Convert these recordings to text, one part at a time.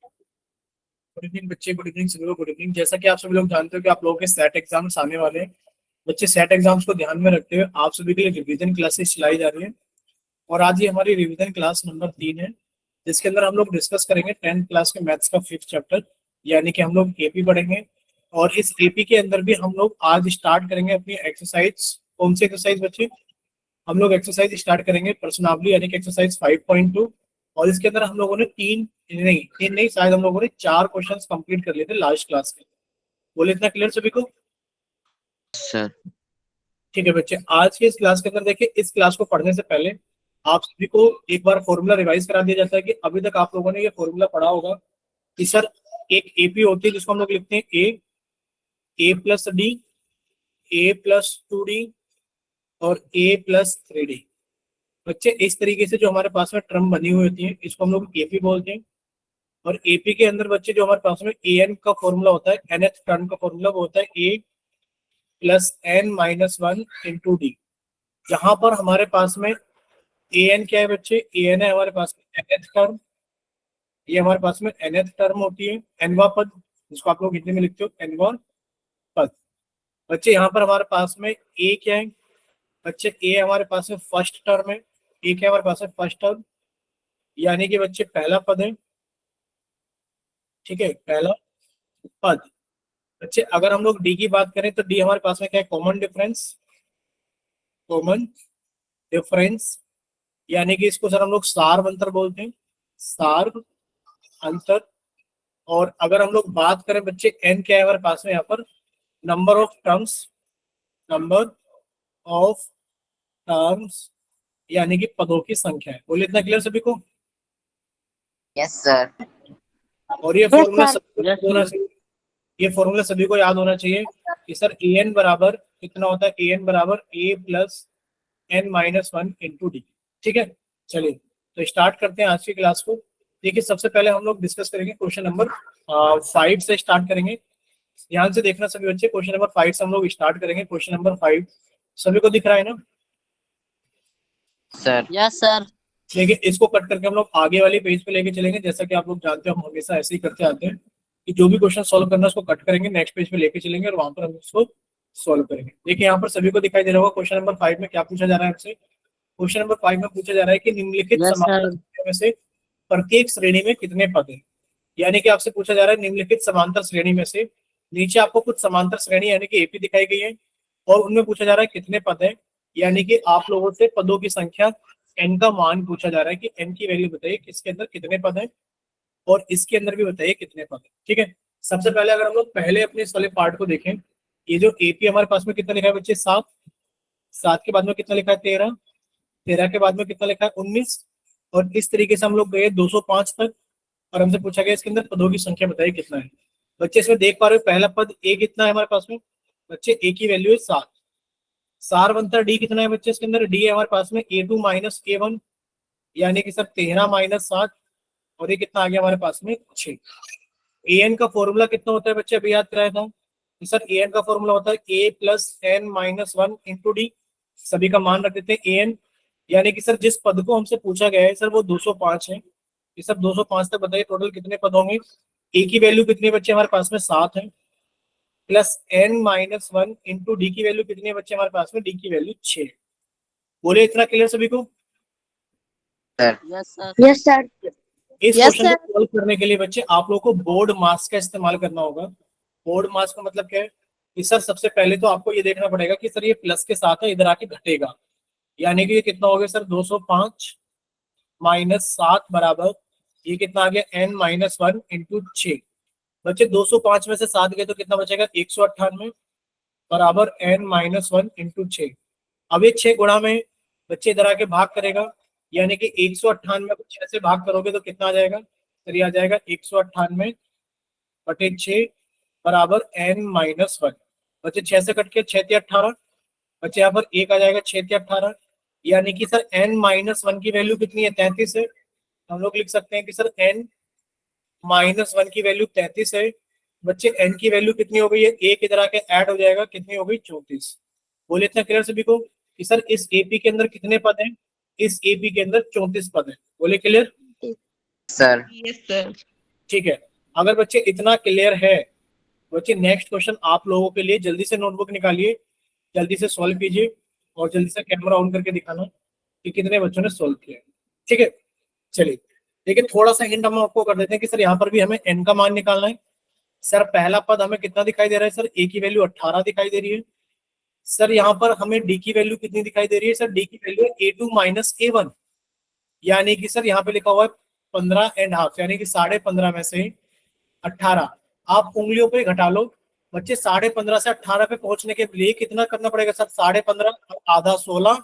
Good evening बच्चे, good evening सभी को, गुड इवनिंग। जैसा कि आप सभी लोग जानते हो कि आप लोगों के सेट एग्जाम्स आने वाले हैं। बच्चे, सेट एग्जाम्स को ध्यान में रखते हुए आप सभी के लिए रिवीजन क्लासेस चलाई जा रही है। और आज ये हमारी रिवीजन क्लास नंबर 3 है, जिसके अंदर हम लोग डिस्कस करेंगे 10th क्लास के मैथ्स का 5th चैप्टर, यानी कि हम लोग एपी पढ़ेंगे। और इस एपी के अंदर भी हम लोग आज स्टार्ट करेंगे अपनी एक्सरसाइज। कौन सी एक्सरसाइज बच्चे? हम लोग एक्सरसाइज स्टार्ट करेंगे पर्सनाबली, यानी कि एक्सरसाइज 5.2। और इसके अंदर हम लोगों ने तीन नहीं शायद हम लोगों ने 4 क्वेश्चंस कंप्लीट कर लिए थे लास्ट क्लास के। बोले इतना क्लियर सभी को? सर ठीक है बच्चे, आज के इस क्लास के अंदर देखिए, इस क्लास को पढ़ने से पहले आप सभी को एक बार फॉर्मूला रिवाइज करा दिया जाता है कि अभी तक आप लोगों ने ये फॉर्मूला पढ़ा होगा कि सर एक एपी होती है जिसको हम लोग लिखते हैं ए प्लस डी, ए प्लस 2D और ए प्लस 3D। बच्चे, इस तरीके से जो हमारे पास में टर्म बनी हुई होती है इसको हम लोग एपी बोलते हैं। और एपी के अंदर बच्चे जो हमारे पास में ए एन का फॉर्मूला होता है, nth टर्म का फॉर्मूला वो होता है a plus N minus 1 into d. जहां पर हमारे पास में ए एन क्या है बच्चे? ए एन है हमारे पास में nth टर्म। ये हमारे पास में nth टर्म होती है, एनवा पद, जिसको आप लोग हिंदी में लिखते हो एनवा पद। बच्चे, यहाँ पर हमारे पास में ए क्या है बच्चे? ए हमारे पास में फर्स्ट टर्म है। ए क्या है हमारे पास में? फर्स्ट टर्म, यानी कि बच्चे पहला पद है। ठीक है, पहला पद। बच्चे, अगर हम लोग डी की बात करें तो डी हमारे पास में क्या है? Common difference. कॉमन डिफरेंस, यानी कि इसको सर हम लोग सार्व अंतर बोलते हैं, सार्व अंतर। और अगर हम लोग बात करें बच्चे, एन क्या है हमारे पास में? यहाँ पर number of terms, number of terms, यानी कि पदों की संख्या है। बोलिए इतना क्लियर सभी को? Yes sir. और ये फॉर्मूला सभी को याद होना चाहिए। ये फॉर्मूला सभी को याद होना चाहिए कि सर ए एन बराबर कितना होता है? ए एन बराबर a plus N minus 1 into d. ठीक है, चलिए तो स्टार्ट करते हैं आज की क्लास को। देखिए, सबसे पहले हम लोग डिस्कस करेंगे क्वेश्चन नंबर 5 से स्टार्ट करेंगे। ध्यान से देखना सभी बच्चे, क्वेश्चन नंबर 5 से हम लोग स्टार्ट करेंगे। क्वेश्चन नंबर 5 सभी को दिख रहा है ना? Sir yes sir. देखिए, इसको कट करके हम लोग आगे वाली पेज पे लेके चलेंगे। जैसा कि आप लोग जानते हो, हम हमेशा ऐसे ही करते आते हैं कि जो भी क्वेश्चन सॉल्व करना है उसको कट करेंगे, नेक्स्ट पेज पे लेके चलेंगे और वहां पर हम उसको सॉल्व करेंगे। देखिए, यहाँ पर सभी को दिखाई दे रहा होगा क्वेश्चन नंबर 5 में क्या पूछा जा रहा है हमसे। क्वेश्चन नंबर 5 में पूछा जा रहा है कि निम्नलिखित यस समांतर सर। श्रेणी में से प्रत्येक श्रेणी में कितने पद हैं। यानी कि आपसे पूछा जा रहा है निम्नलिखित समांतर श्रेणी में से, नीचे आपको कुछ समांतर श्रेणी यानी कि एपी दिखाई गई है और उनमें पूछा जा रहा है कितने पद हैं। यानी कि आप लोगों से पदों की संख्या एन का मान पूछा जा रहा है कि एन की वैल्यू बताइए किसके अंदर कितने पद हैं और इसके अंदर भी बताइए कितने पद हैं। ठीक है, सबसे पहले अगर हम लोग पहले अपने इस वाले पार्ट को देखें, ये जो एपी हमारे पास में कितना लिखा है बच्चे? 7। 7 के बाद में कितना लिखा है? 13। 13 के बाद में कितना लिखा है? 19। और इस तरीके से हम लोग गए 205 तक और हमसे पूछा गया इसके अंदर पदों की संख्या बताइए कितना है। बच्चे, इसमें देख पा रहे हो पहला पद ए कितना है हमारे पास में? बच्चे, ए की वैल्यू है 7। सार अंतर डी कितना है बच्चे? इसके अंदर डी है हमारे पास में A2 माइनस A1, यानी कि सर 13 माइनस 7। और ये कितना आ गया हमारे पास में? 6। ए एन का फॉर्मूला कितना होता है बच्चे? अभी याद कराया था कि सर ए एन का फॉर्मूला होता है a plus N minus 1 into d. सभी का मान रख देते हैं ए एन, यानी कि सर जिस पद को हमसे पूछा गया है सर वो 205 है। ये सब 205 तक बताइए टोटल कितने पद होंगे। ए की वैल्यू कितनी बच्चे हमारे पास में? 7 है, plus N minus 1 into D की वैल्यू कितनी है बच्चे हमारे पास में? डी की वैल्यू 6। बोले इतना क्लियर सभी को? Sir yes sir. इस क्वेश्चन को सॉल्व करने के लिए बच्चे आप लोगों को बोर्ड मास का इस्तेमाल करना होगा। बोर्ड मास का मतलब क्या है कि सर सबसे पहले तो आपको ये देखना पड़ेगा कि सर ये प्लस के साथ है, इधर आके घटेगा, यानी कि ये कितना हो गया सर? 205 माइनस 7 बराबर ये कितना आ गया? N minus 1 into 6। बच्चे, 205 में से 7 गए तो कितना बचेगा? 198 बराबर एन माइनस 1 इंटू 6। अब ये 6 गुणा में बच्चे इधर आके भाग करेगा, यानी कि 198 को 6 से भाग करोगे तो कितना आ जाएगा? फिर आ जाएगा 198 बटे 6 बराबर एन माइनस 1। बच्चे, 6 से कट के 6 × 18, बच्चे यहाँ पर एक आ जाएगा 6 × 18, यानी कि सर एन माइनस 1 की वैल्यू कितनी है? 33 है। हम लोग लिख सकते हैं कि सर एन माइनस 1 की वैल्यू 33 है। बच्चे, एन की वैल्यू कितनी हो गई है? एक इधर आके ऐड हो जाएगा, कितनी हो गई? 34। बोले इतना क्लियर सभी को कि सर इस एपी के अंदर कितने पद हैं? इस एपी के अंदर 34 पद हैं। बोले क्लियर? सर। Yes sir. ठीक है, अगर बच्चे इतना क्लियर है, बच्चे नेक्स्ट क्वेश्चन आप लोगों के लिए, जल्दी से नोटबुक निकालिए, जल्दी से सॉल्व कीजिए और जल्दी से कैमरा ऑन करके दिखाना कि कितने बच्चों ने सॉल्व किया है। ठीक है, चलिए। लेकिन थोड़ा सा हिंट हम आपको कर देते हैं कि सर यहाँ पर भी हमें n का मान निकालना है। सर पहला पद हमें कितना दिखाई दे रहा है? सर a की वैल्यू 18 दिखाई दे रही है। सर यहाँ पर हमें d की वैल्यू कितनी दिखाई दे रही है? सर d की वैल्यू है a2 माइनस a1, यानी कि सर यहाँ पे लिखा हुआ है 15.5, यानी कि 15.5 में से 18 आप उंगलियों पे घटा लो बच्चे। 15.5 से 18 पे पहुंचने के लिए कितना करना पड़ेगा सर? 15.5 आधा 16,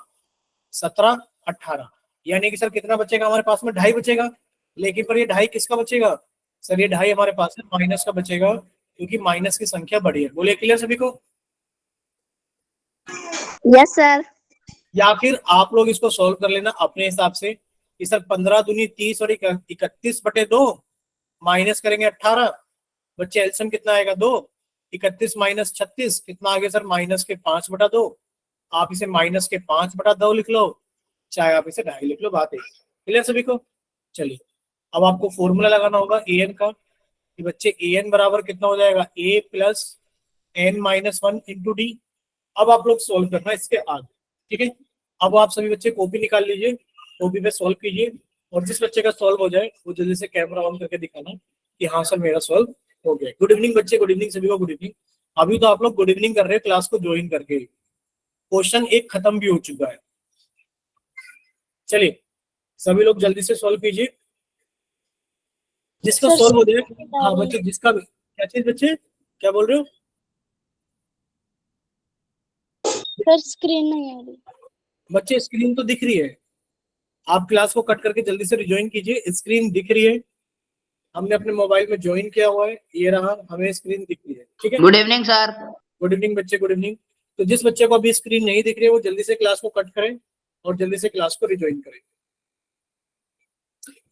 17, 18, यानी कि सर कितना बचेगा हमारे पास में? 2.5 बचेगा। लेकिन पर ये 2.5 किसका बचेगा? सर ये 2.5 हमारे पास में माइनस का बचेगा, क्योंकि माइनस की संख्या बड़ी है। बोलिए क्लियर सभी को? Yes sir. या फिर आप लोग इसको सॉल्व कर लेना अपने हिसाब से कि सर 15 दूनी 30 और 31/2 माइनस करेंगे 18, बच्चे एलसीएम कितना आएगा? 2। 31 माइनस 36 कितना आ गया सर? माइनस के 5/2। आप इसे माइनस के 5/2 लिख लो, चाहे आप इसे 2.5 लिख लो, बात है। क्लियर सभी को? चलिए, अब आपको फॉर्मूला लगाना होगा ए एन का, कि बच्चे ए एन बराबर कितना हो जाएगा? A plus N minus 1 into d. अब आप लोग सोल्व करना इसके आगे। ठीक है, अब आप सभी बच्चे कॉपी निकाल लीजिए, कॉपी पे सॉल्व कीजिए, और जिस बच्चे का सॉल्व हो जाए वो जल्दी से कैमरा ऑन करके दिखाना कि हाँ सर मेरा सॉल्व हो गया। गुड इवनिंग बच्चे, गुड इवनिंग सभी को, गुड इवनिंग। अभी तो आप लोग गुड इवनिंग कर रहे हैं क्लास को ज्वाइन करके, क्वेश्चन एक खत्म भी हो चुका है। चलिए सभी लोग जल्दी से सॉल्व कीजिए, जिसका सर, सॉल्व हो जाए। स्क्रीन आ हाँ रही बच्चे, है। जिसका भी, क्या चीज बच्चे, क्या बोल रहे हो? सर स्क्रीन नहीं आ रही। बच्चे स्क्रीन तो दिख रही है, आप क्लास को कट करके जल्दी से रिज्वाइन कीजिए। स्क्रीन दिख रही है, हमने अपने मोबाइल में ज्वाइन किया हुआ है, ये रहा, हमें स्क्रीन दिख रही है। ठीक है, good evening sir. Good evening बच्चे, गुड इवनिंग। तो जिस बच्चे को अभी स्क्रीन नहीं दिख रही है वो जल्दी से क्लास को कट करें और जल्दी से क्लास को रिज्वाइन करें।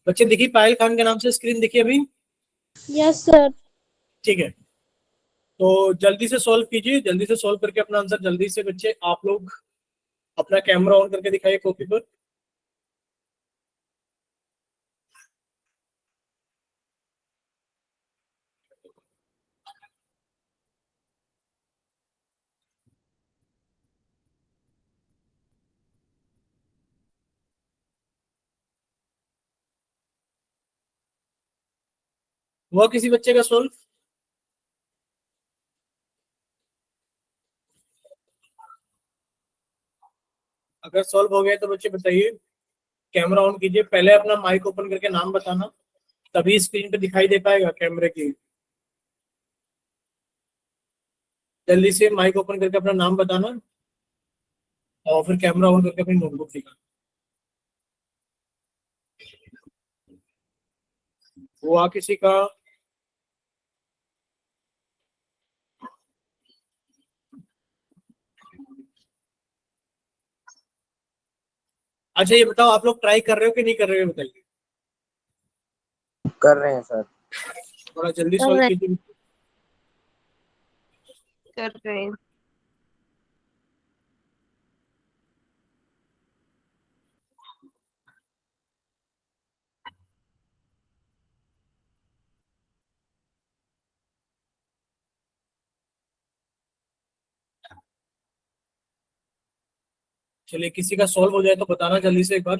बच्चे दिखी पायल खान के नाम से स्क्रीन दिखी अभी? Yes sir. ठीक है, तो जल्दी से सॉल्व कीजिए, जल्दी से सॉल्व करके अपना आंसर जल्दी से बच्चे आप लोग अपना कैमरा ऑन करके दिखाइए कॉपी पर। हुआ किसी बच्चे का सॉल्व? अगर सॉल्व हो गया तो बच्चे बताइए, कैमरा ऑन कीजिए, पहले अपना माइक ओपन करके नाम बताना, तभी स्क्रीन पे दिखाई दे पाएगा कैमरे की। जल्दी से माइक ओपन करके अपना नाम बताना और फिर कैमरा ऑन करके अपनी नोटबुक दिखाना। हुआ किसी का? अच्छा ये बताओ, आप लोग ट्राई कर रहे हो कि नहीं कर रहे हो, बताइए। कर रहे हैं सर। थोड़ा जल्दी कर सॉल्व रहे कीजिए। कर रहे हैं। चलिए किसी का सॉल्व हो जाए तो बताना जल्दी से एक बार।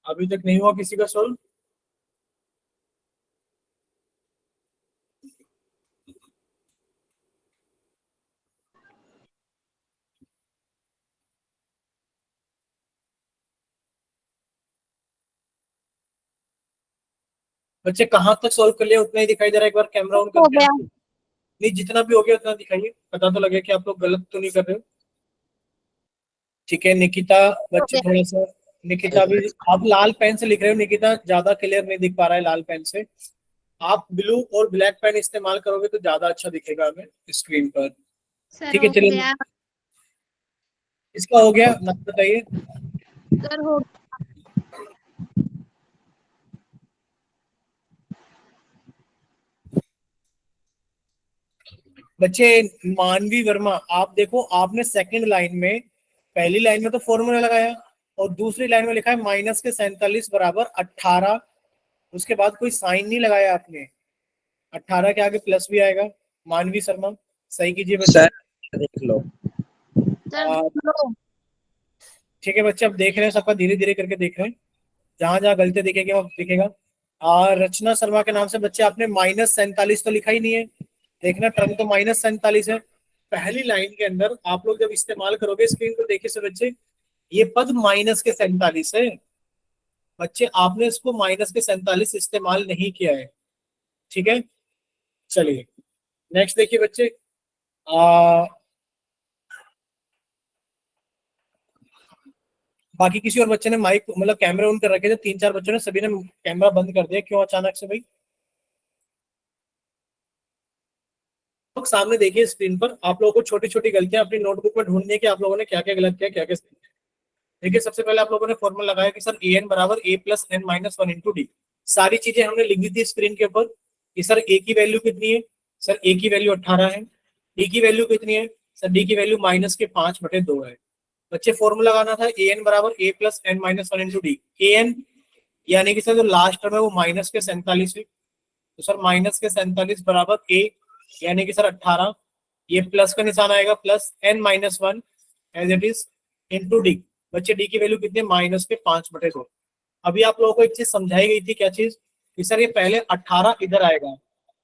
अभी तक नहीं हुआ किसी का सॉल्व? बच्चे कहाँ तक सॉल्व कर लिया उतना ही दिखाई दे रहा है, एक बार कैमरा ऑन हो करके। गया। नहीं, जितना भी हो गया उतना दिखाइए, पता तो लगे कि आप लोग गलत तो नहीं कर रहे हो। ठीक है निकिता, हो बच्चे गया। थोड़ा सा, निकिता भी, आप लाल पेन से लिख रहे हो निकिता, ज्यादा क्लियर नहीं दिख पा रहा है लाल पेन से। आप ब्लू और ब्लैक पेन इस्तेमाल करोगे तो ज्यादा अच्छा दिखेगा हमें स्क्रीन पर। सर ठीक है, हो चलिए गया। इसका हो गया, नाम बताइए। सर हो गया। बच्चे मानवी वर्मा, आप देखो आपने सेकंड लाइन में, पहली लाइन में तो फॉर्मूला लगाया और दूसरी लाइन में लिखा है माइनस के 47 बराबर 18, उसके बाद कोई साइन नहीं लगाया आपने, 18 के आगे प्लस भी आएगा। मानवी शर्मा सही कीजिए बच्चे। देख लो। ठीक है बच्चे, अब देख रहे हैं सबका, धीरे धीरे करके देख रहे हैं, जहां जहां गलती दिखेगी वहां दिखेगा। रचना शर्मा के नाम से बच्चे आपने माइनस 47 तो लिखा ही नहीं है, देखना टर्म तो माइनस 47 है। पहली लाइन के अंदर आप लोग जब इस्तेमाल करोगे स्क्रीन को देखिए से बच्चे, ये पद माइनस के 47 है बच्चे, आपने इसको माइनस के 47 इस्तेमाल नहीं किया है। ठीक है, चलिए नेक्स्ट देखिए बच्चे। बाकी किसी और बच्चे ने माइक मतलब कैमरा ऑन कर रखे थे, 3-4 बच्चों ने, सभी ने कैमरा बंद कर दिया, क्यों अचानक से भाई? तो सामने देखिए स्क्रीन पर, आप लोगों को छोटी छोटी गलतियां अपनी नोटबुक में ढूंढनी है कि आप लोगों ने क्या क्या गलत किया, क्या क्या सही किया। देखिए सबसे पहले आप लोगों ने फॉर्मूला लगाया कि सर ए एन बराबर a plus N minus one into d, सारी चीजें हमने लिख दी थी स्क्रीन के ऊपर कि सर ए की वैल्यू कितनी है, सर ए की वैल्यू 18 है, डी की वैल्यू कितनी है, सर डी की वैल्यू माइनस के 5/2 है। बच्चे फॉर्मूला लगाना था ए एन बराबर a plus N minus one into D, A N यानी कि सर जो लास्ट टर्म है वो माइनस के 47 है, तो सर माइनस के 47 बराबर ए यानी कि सर 18, ये प्लस का निशान आएगा, plus N minus one as it is into D. बच्चे डी की वैल्यू कितनी है, माइनस के 5/2। अभी आप लोगों को एक चीज समझाई गई थी, क्या चीज कि सर ये पहले 18 इधर आएगा,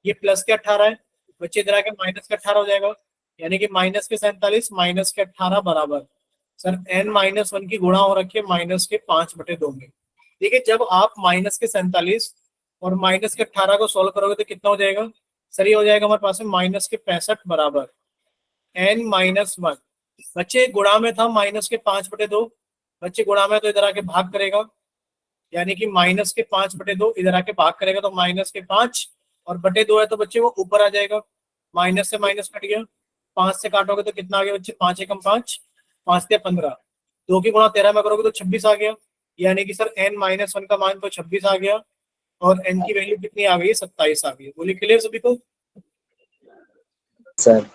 ये प्लस के 18 है बच्चे, इधर आके माइनस के 18 हो जाएगा, यानी कि माइनस के 47 माइनस के 18 बराबर सर एन माइनस वन की गुणा हो रखी है माइनस के 5/2 में। देखिए जब आप माइनस के 47 और माइनस के 18 को सोल्व करोगे तो कितना हो जाएगा, सर ये हो जाएगा हमारे पास में माइनस के 65 बराबर एन माइनस वन। बच्चे गुणा में था माइनस के 5/2, बच्चे गुणा में तो इधर आके भाग करेगा, यानी कि माइनस के 5/2 इधर आके भाग करेगा तो माइनस के 5 और बटे 2 है तो बच्चे वो ऊपर आ जाएगा, माइनस से माइनस कट गया, 5 से काटोगे तो कितना आ गया बच्चे, 5 एकम 5, 5 से 15, 2 की गुणा 13 में करोगे तो 26 आ गया, यानी कि सर एन माइनस वन का मान तो 26 आ गया और एन की वैल्यू कितनी आ गई, 27 आ गई। बोलिए क्लियर सभी को? सर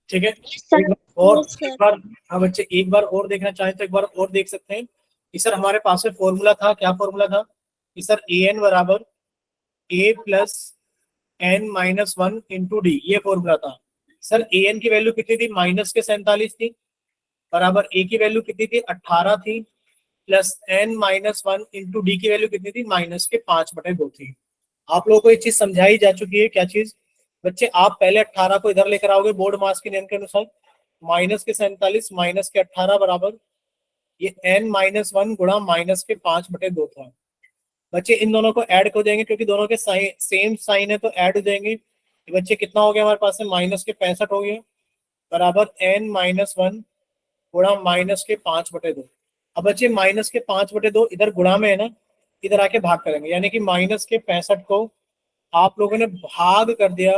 ठीक है, एक बार और, एक बार हाँ बच्चे एक बार और देखना चाहें तो एक बार और देख सकते हैं कि सर हमारे पास में फॉर्मूला था, क्या फॉर्मूला था कि सर ए एन बराबर a plus N minus one into d, ये फॉर्मूला था। सर ए एन की वैल्यू कितनी थी, माइनस के 47 थी, बराबर ए की वैल्यू कितनी थी, 18 थी, plus N minus one into D की वैल्यू कितनी थी, माइनस के 5/2 थी। आप लोगों को ये चीज समझाई जा चुकी है, क्या चीज बच्चे? आप पहले 18 को इधर लेकर आओगे बोर्ड मास के नियम के अनुसार, माइनस के 47 माइनस के 18 बराबर ये n माइनस वन गुणा माइनस के 5/2 था। बच्चे इन दोनों को ऐड हो जाएंगे क्योंकि दोनों के सेम साइन है तो ऐड हो जाएंगे। बच्चे कितना हो गया हमारे पास में, माइनस के 65 हो गया बराबर n माइनस वन गुणा माइनस के 5/2। अब बच्चे माइनस के 5/2 इधर गुणा में है ना, इधर आके भाग करेंगे, यानी कि माइनस के 65 को आप लोगों ने भाग कर दिया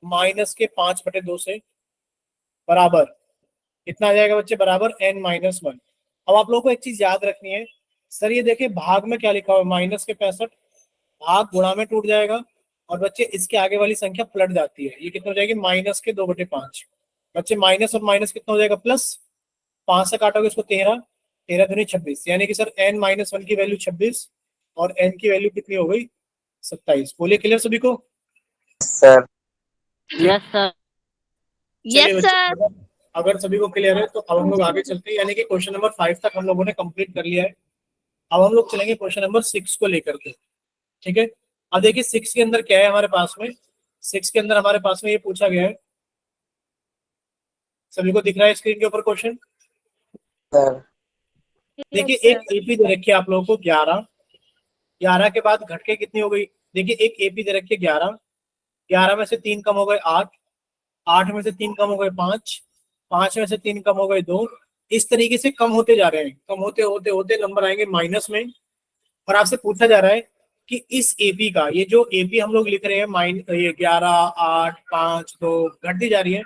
माइनस के 5/2 से, बराबर कितना आ जाएगा बच्चे, बराबर n माइनस वन। अब आप लोगों को एक चीज याद रखनी है, सर ये देखिए भाग में क्या लिखा हुआ है, माइनस के 65, भाग गुणा में टूट जाएगा और बच्चे इसके आगे वाली संख्या पलट जाती है, ये कितना हो जाएगी, माइनस के 2/5। बच्चे माइनस और माइनस कितना हो जाएगा, प्लस, 5 से काटोगे इसको 13, 13 दूनी 26, यानी कि सर n माइनस वन की वैल्यू 26 और n की वैल्यू कितनी हो गई, 27। बोलिए क्लियर सभी को? Sir yes sir. चलिए बच्चे, अगर सभी को क्लियर है तो अब हम लोग आगे चलते हैं, यानी कि क्वेश्चन नंबर 5 तक हम लोगों ने कंप्लीट कर लिया है। अब हम लोग चलेंगे क्वेश्चन नंबर 6 को लेकर के। ठीक है, अब देखिए 6 के अंदर क्या है हमारे पास में, 6 के अंदर हमारे पास में ये पूछा गया है, सभी को दिख रहा है स्क्रीन के ऊपर क्वेश्चन? सर देखिए एक एपी दे रखी है आप लोगों को 11, 11 के बाद घट के कितनी हो गई, देखिए एक एपी दे रखी है 11, 11 में से 3 कम हो गए 8, 8 में से 3 कम हो गए 5, 5 में से 3 कम हो गए 2, इस तरीके से कम होते जा रहे हैं, कम होते होते होते नंबर आएंगे माइनस में। और आपसे पूछा जा रहा है कि इस एपी का, ये जो एपी हम लोग लिख रहे हैं ये 11, 8, 5, 2 घटती जा रही है,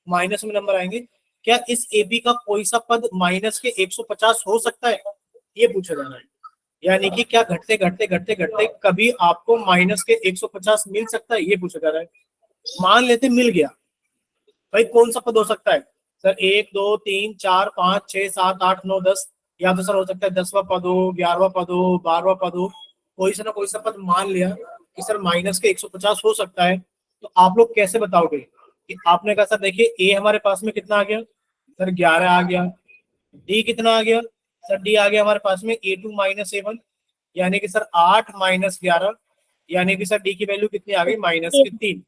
माइनस में नंबर आएंगे, क्या इस एपी का कोई सा पद माइनस के 150 हो सकता है, ये पूछा जा रहा है। यानी कि क्या घटते घटते घटते घटते कभी आपको माइनस के 150 मिल सकता है, ये पूछा जा रहा है। मान लेते मिल गया भाई कौन सा पद हो सकता है सर? 1 2 3 4 5 6 7 8 9 10, या तो सर हो सकता है 10वां पद हो, 11वां पद हो, 12वां पद हो, कोई सा ना कोई सा पद मान लिया कि सर माइनस के 150 हो सकता है। तो आप लोग कैसे बताओगे कि आपने कहा सर देखिए ए हमारे पास में कितना आ गया सर 11 आ गया, डी कितना आ गया सर? डी आ गया हमारे पास में A2 - A1, यानी कि सर 8 - 11, यानी कि सर डी की वैल्यू कितनी आ गई -3।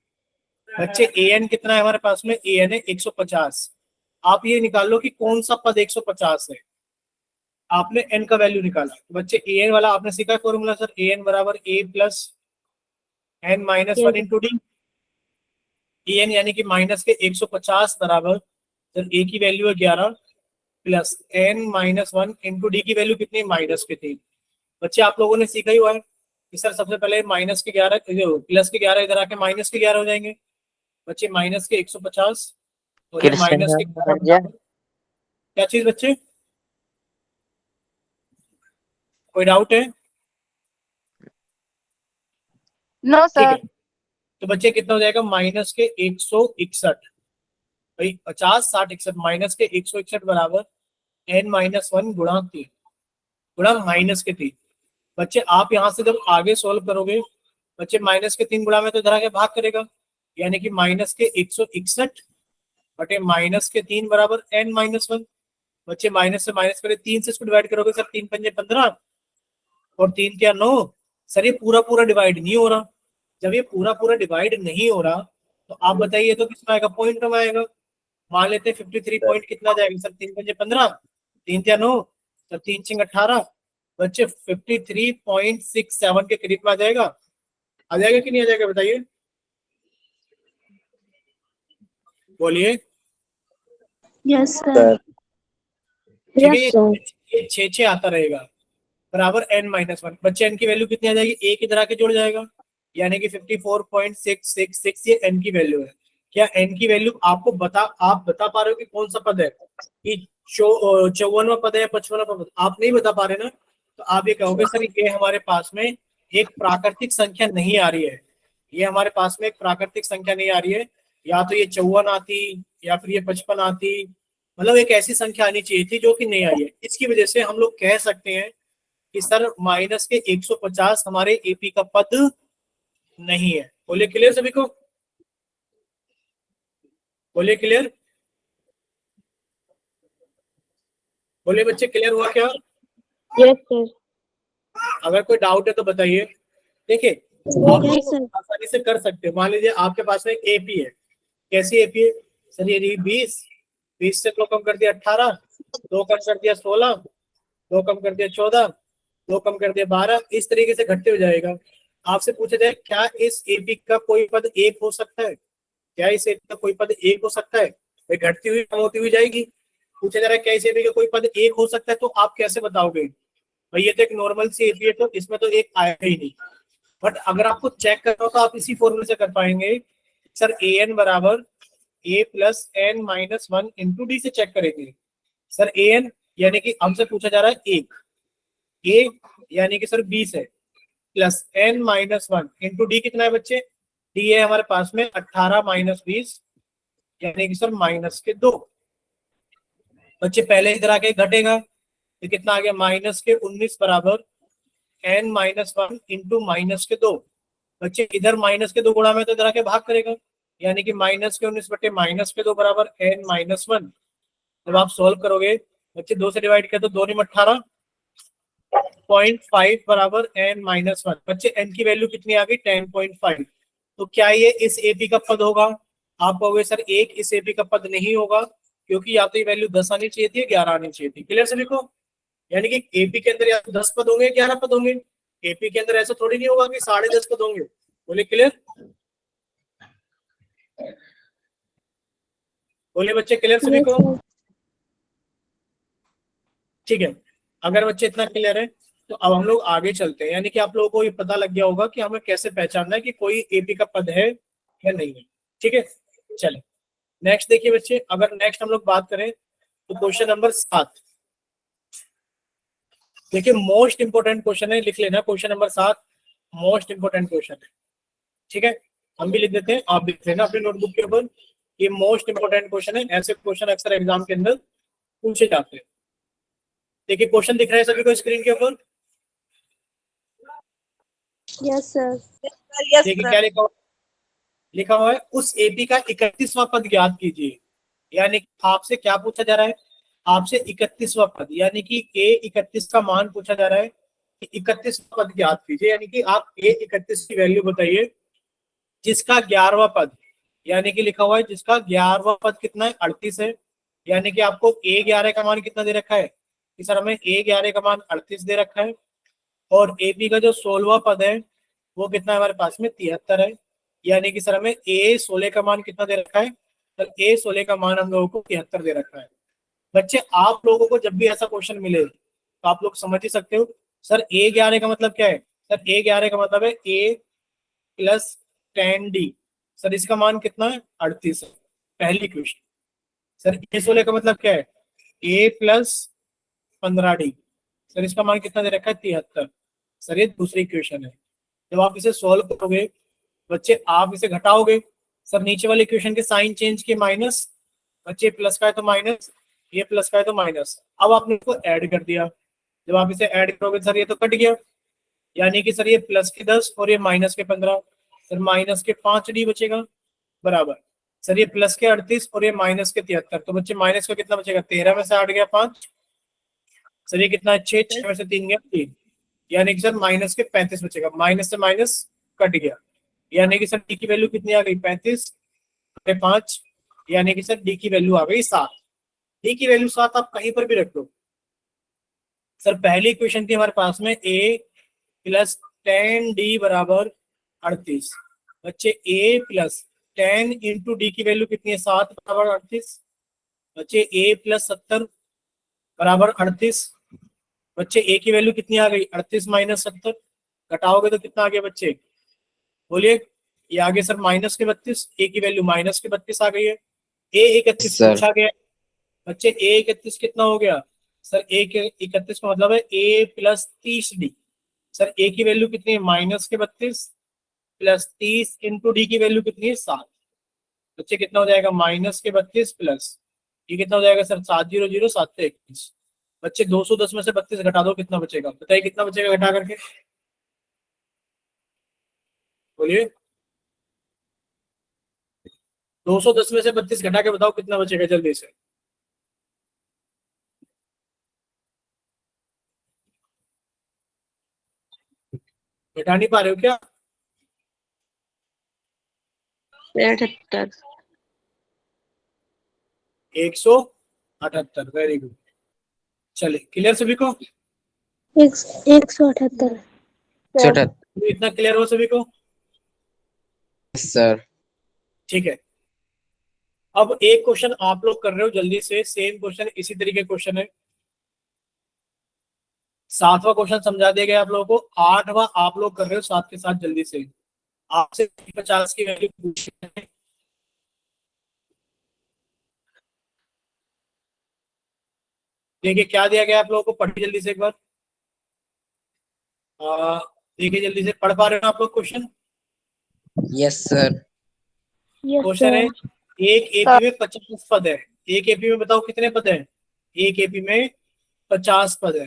बच्चे ए एन कितना है हमारे पास में? ए एन है 150। आप ये निकाल लो कि कौन सा पद 150 है। आपने एन का वैल्यू निकाला तो बच्चे ए एन वाला आपने सीखा फॉर्मूला सर, ए एन बराबर A + n - 1 into D. A N यानी कि माइनस के 150 बराबर सर ए की वैल्यू है 11 प्लस n - 1 इंटू डी की वैल्यू कितनी? -3। बच्चे आप लोगों ने सीखा ही हुआ है कि सर सबसे पहले माइनस के 11 प्लस के 11 इधर आके माइनस के 11 हो जाएंगे बच्चे, माइनस के 150 और ये कृष्ण माइनस के बन गया। क्या चीज बच्चे? कोई डाउट है? नो ठीक है, सर। तो बच्चे कितना हो जाएगा? माइनस के 161। भाई 50 60 61, माइनस के 161 बराबर n - 1 गुणा 3 गुणा -3। बच्चे आप यहां से जब आगे सोल्व करोगे बच्चे, माइनस के 3 गुणा में तो इधर आके भाग करेगा, यानी कि माइनस के 161 बटे माइनस के 3 बराबर n - 1। बच्चे माइनस से माइनस करे, 3 से इसको डिवाइड करोगे सर, 3 पंजे 15 और 3 क्या 9। सर ये पूरा पूरा डिवाइड नहीं हो रहा। जब ये पूरा पूरा डिवाइड नहीं हो रहा तो आप बताइए तो कितना आएगा? पॉइंट में आएगा। मान लेते हैं 53 पॉइंट कितना जाएगा सर? 3 पंजे 15, 3 क्या 9, सर 3 छिंग 18। बच्चे 53.67 के करीब में आ जाएगा। आ जाएगा कि नहीं आ जाएगा बताइए, बोलिए। Yes sir sir. ठीक है, यस सर। ये 6 आता रहेगा बराबर n - 1। बच्चे n की वैल्यू कितनी आ जाएगी? एक इधर आके जुड़ जाएगा, यानी कि 54.666 ये n की वैल्यू है। क्या n की वैल्यू आप बता पा रहे हो कि कौन सा पद है? कि 54वां पद है या 55वां पद? आप नहीं बता पा रहे ना, तो आप ये कहोगे सर ये हमारे पास में एक प्राकृतिक संख्या नहीं आ रही है, ये हमारे पास में एक प्राकृतिक संख्या नहीं आ रही है। या तो ये 54 आती या फिर ये 55 आती, मतलब एक ऐसी संख्या आनी चाहिए थी जो कि नहीं आई है। इसकी वजह से हम लोग कह सकते हैं कि सर माइनस के 150 हमारे एपी का पद नहीं है। बोले क्लियर सभी को? बोले क्लियर? बोले बच्चे क्लियर हुआ क्या? Yes sir. अगर कोई डाउट है तो बताइए। देखिए आप यस सर। आसानी से कर सकते हो। मान लीजिए आपके पास में एक एपी है। कैसी एपी है सर? ये 20 से 2 कम कर दिया 18, 2 कम कर दिया 16, 2 कम कर दिया 14, 2 कम कर दिया 12, इस तरीके से घटते हो जाएगा। आपसे पूछा जाए क्या इस एपी का कोई पद एक हो सकता है? क्या इस एपी का कोई पद एक हो सकता है? भाई घटती हुई कम होती हुई जाएगी। पूछा जा रहा है क्या इस एपी का कोई पद एक हो सकता है, तो आप कैसे बताओगे? भाई ये तो एक नॉर्मल सी एपी है, तो इसमें तो एक आएगा ही नहीं। बट अगर आपको चेक करना हो तो आप इसी फॉर्मूले से कर पाएंगे। सर ए एन बराबर A + n - 1 इंटू डी से चेक करेंगे। सर ए एन यानी कि हमसे पूछा जा रहा है एक, ए यानी कि सर 20 है, प्लस n - 1 इंटू डी कितना है बच्चे? डी है हमारे पास में 18 - 20, यानी कि सर -2। बच्चे पहले इधर आके घटेगा तो कितना आ गया? -19 बराबर n - 1 इंटू -2। बच्चे इधर -2 गुणा में तो इधर आके भाग करेगा, यानी कि -19 बटे -2 बराबर n - 1। जब आप सॉल्व करोगे बच्चे 2 से डिवाइड किया तो 2 × 18 0.5 बराबर n - 1। बच्चे n की वैल्यू कितनी आ गई? 10.5। तो क्या ये इस एपी का पद होगा? आप कहोगे सर एक इस एपी का पद नहीं होगा, क्योंकि या तो ये वैल्यू 10 आनी चाहिए थी, 11 आनी चाहिए थी। क्लियर सभी को? यानी कि एपी के अंदर या तो 10 पद होंगे, 11 पद होंगे। एपी के अंदर ऐसा थोड़ी नहीं होगा कि 10.5 पद होंगे। बोले क्लियर? बोले बच्चे क्लियर सभी को? ठीक है, अगर बच्चे इतना क्लियर है तो अब हम लोग आगे चलते हैं। यानी कि आप लोगों को ये पता लग गया होगा कि हमें कैसे पहचानना है कि कोई एपी का पद है या नहीं है। ठीक है, चले नेक्स्ट देखिए बच्चे। अगर नेक्स्ट हम लोग बात करें तो क्वेश्चन नंबर 7 देखिए, मोस्ट इंपोर्टेंट क्वेश्चन है, लिख लेना question number 7 most important question है। ठीक है, हम भी लिख देते हैं, आप लिख लेना अपनी नोटबुक के ऊपर। ये मोस्ट इंपोर्टेंट क्वेश्चन है, ऐसे क्वेश्चन अक्सर एग्जाम के अंदर पूछे जाते हैं। देखिए क्वेश्चन दिख रहा है सभी को स्क्रीन के ऊपर। Yes, sir. देखिए क्या लिखा हुआ है, उस एपी का 31वां पद ज्ञात कीजिए। यानी कि आपसे क्या पूछा जा रहा है, आपसे 31वां पद, यानी कि ए 31 का मान पूछा जा रहा है कि 31वां पद ज्ञात कीजिए। यानी कि आप ए 31 की वैल्यू बताइए जिसका 11वां पद, यानी कि लिखा हुआ है जिसका 11वां पद कितना है, 38 है। यानी कि आपको ए 11 का मान कितना दे रखा है कि सर हमें ए 11 का मान 38 दे रखा है, और एपी का जो 16वां पद है वो कितना है हमारे पास में 73 है। यानी कि सर हमें ए 16 का मान कितना दे रखा है, सर ए 16 का मान हम लोगों को 73 दे रखा है। बच्चे आप लोगों को जब भी ऐसा क्वेश्चन मिले तो आप लोग समझ ही सकते हो सर ए 11 का मतलब क्या है। सर ए 11 का मतलब है ए प्लस 10d। सर इसका मान कितना है, 38 है, पहली क्वेश्चन। सर ए 16 का मतलब क्या है, ए प्लस 15d। सर इसका मान कितना दे रखा है, 73। सर ये दूसरी क्वेश्चन है। जब आप इसे सॉल्व करोगे बच्चे, आप इसे घटाओगे, सर नीचे वाले क्वेश्चन के साइन चेंज के माइनस, बच्चे प्लस का है तो माइनस, ये प्लस का है तो माइनस। अब आपने इसको ऐड कर दिया, जब आप इसे ऐड करोगे सर ये तो कट गया, यानी कि सर ये प्लस के 10 और ये माइनस के 15, सर माइनस के 5d बचेगा बराबर। सर ये प्लस के 38 और ये माइनस के 73, तो बच्चे माइनस का कितना बचेगा, 13 में से 8 गया 5। सर ये कितना है, 6, 6 में से 3 गया 3, यानी कि सर माइनस के 35 बचेगा। माइनस से माइनस कट गया, यानी कि सर डी की वैल्यू कितनी आ गई, 35 5, यानी कि सर डी की वैल्यू आ गई 7। डी की वैल्यू 7 आप कहीं पर भी रख दो। सर पहली इक्वेशन थी हमारे पास में ए प्लस 10d बराबर 38। बच्चे ए प्लस 10 इंटू डी की वैल्यू कितनी है, 7 बराबर 38। बच्चे ए प्लस 70 बराबर 38। बच्चे ए की वैल्यू कितनी आ गई, 38 माइनस 70, घटाओगे तो कितना आ गया बच्चे, बोलिए। ये आगे सर माइनस के 32, ए की वैल्यू माइनस के 32 आ गई है। ए 31 सर पूछा गया, बच्चे ए 31 कितना हो गया, सर ए के 31 का मतलब है ए प्लस 30d। सर ए की वैल्यू कितनी है, माइनस के 32 प्लस 30 इंटू डी की वैल्यू कितनी है 7। बच्चे कितना हो जाएगा, माइनस के 32 प्लस ये कितना हो जाएगा सर 700 721। बच्चे 210 में से 32 घटा दो, कितना बचेगा बताइए, कितना बचेगा घटा करके, बोलिए। 210 में से 32 घटा के बताओ कितना बचेगा जल्दी से। घटा नहीं पा रहे हो क्या, 78. 178, वेरी गुड। चलिए क्लियर सभी को, 178. छोटा इतना क्लियर हो सभी को, सर। ठीक है। अब एक क्वेश्चन आप लोग कर रहे हो जल्दी से, सेम क्वेश्चन इसी तरीके क्वेश्चन है। 7वां क्वेश्चन समझा दिया गया आप लोगों को, 8वां आप लोग कर रहे हो साथ के साथ जल्दी से। आपसे 50 की वैल्यू पूछी है। देखिए क्या दिया गया आप लोगों को, पढ़िए जल्दी से एक बार। देखिए जल्दी से, पढ़ पा रहे हो आप लोग question. Yes sir. Yes, question है, sir. एक एपी में 50 पद है। एक एपी में बताओ कितने पद है, एक एपी में 50 पद है,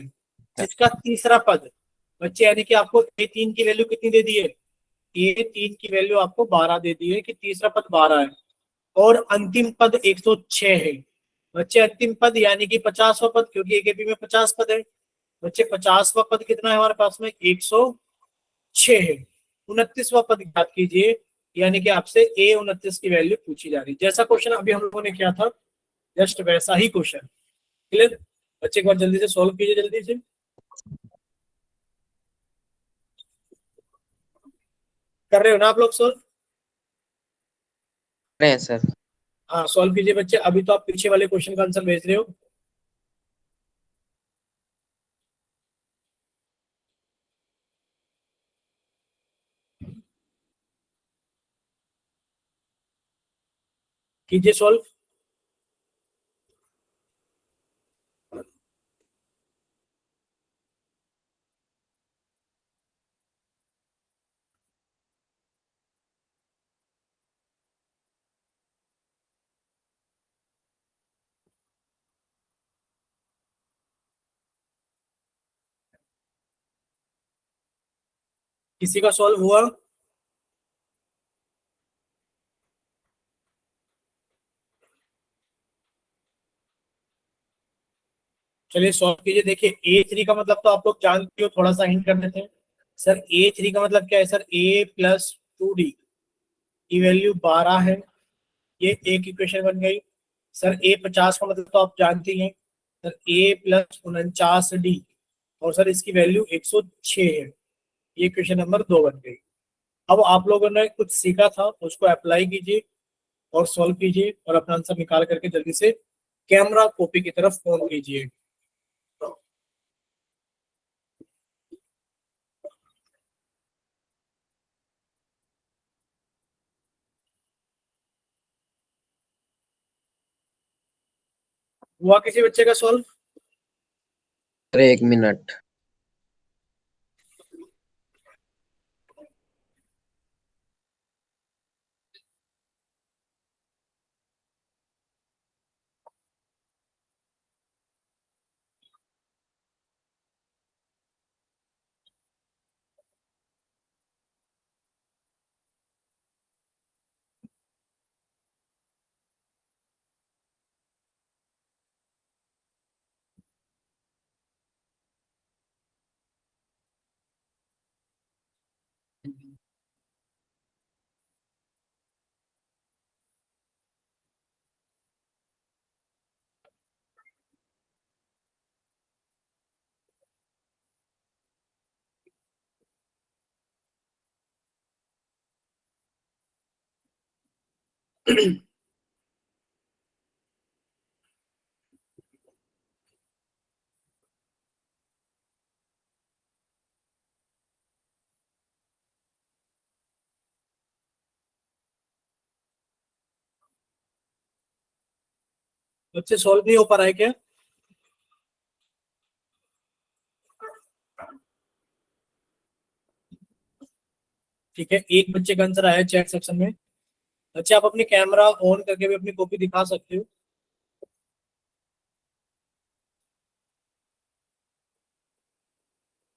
जिसका तीसरा पद, बच्चे यानी कि आपको ए3 की वैल्यू कितनी दे दी है, ए3 की वैल्यू आपको 12 दे दी है कि तीसरा पद 12 है, और अंतिम पद 106 है। बच्चे अंतिम पद यानी कि 50वां पद, क्योंकि एक एपी में 50 पद है। बच्चे 50वां पद कितना है हमारे पास में, 106 है। 29वां पद ज्ञात कीजिए, यानी कि आपसे ए 29 की वैल्यू पूछी जा रही है। जैसा क्वेश्चन अभी हम लोगों ने किया था जस्ट वैसा ही क्वेश्चन। क्लियर बच्चे, एक बार जल्दी से सॉल्व कीजिए जल्दी से। कर रहे हो ना आप लोग सॉल्व, रहे हैं सर। हाँ सॉल्व कीजिए बच्चे। अभी तो आप पीछे वाले क्वेश्चन का आंसर भेज रहे हो। कीजिए सॉल्व। किसी का सॉल्व हुआ? चलिए सॉल्व कीजिए। देखिए A3 का मतलब तो आप लोग जानते हो, थोड़ा सा हिंट कर देते हैं। सर A3 का मतलब क्या है सर? A+2D की वैल्यू 12 है, ये एक इक्वेशन बन गई। सर A50 का मतलब तो आप जानते ही हैं सर, A+49D, और सर इसकी वैल्यू 106 है, ये क्वेश्चन नंबर 2 बन गई। अब आप लोगों ने कुछ सीखा था उसको अप्लाई कीजिए और सॉल्व कीजिए और अपना आंसर निकाल करके जल्दी से कैमरा कॉपी की तरफ फोन कीजिए। हुआ किसी बच्चे का सॉल्व? Sir 1 minute. बच्चे सॉल्व नहीं हो पा रहा है क्या? ठीक है, एक बच्चे का आंसर आया चैट सेक्शन में। बच्चे आप अपनी कैमरा ऑन करके भी अपनी कॉपी दिखा सकते हो।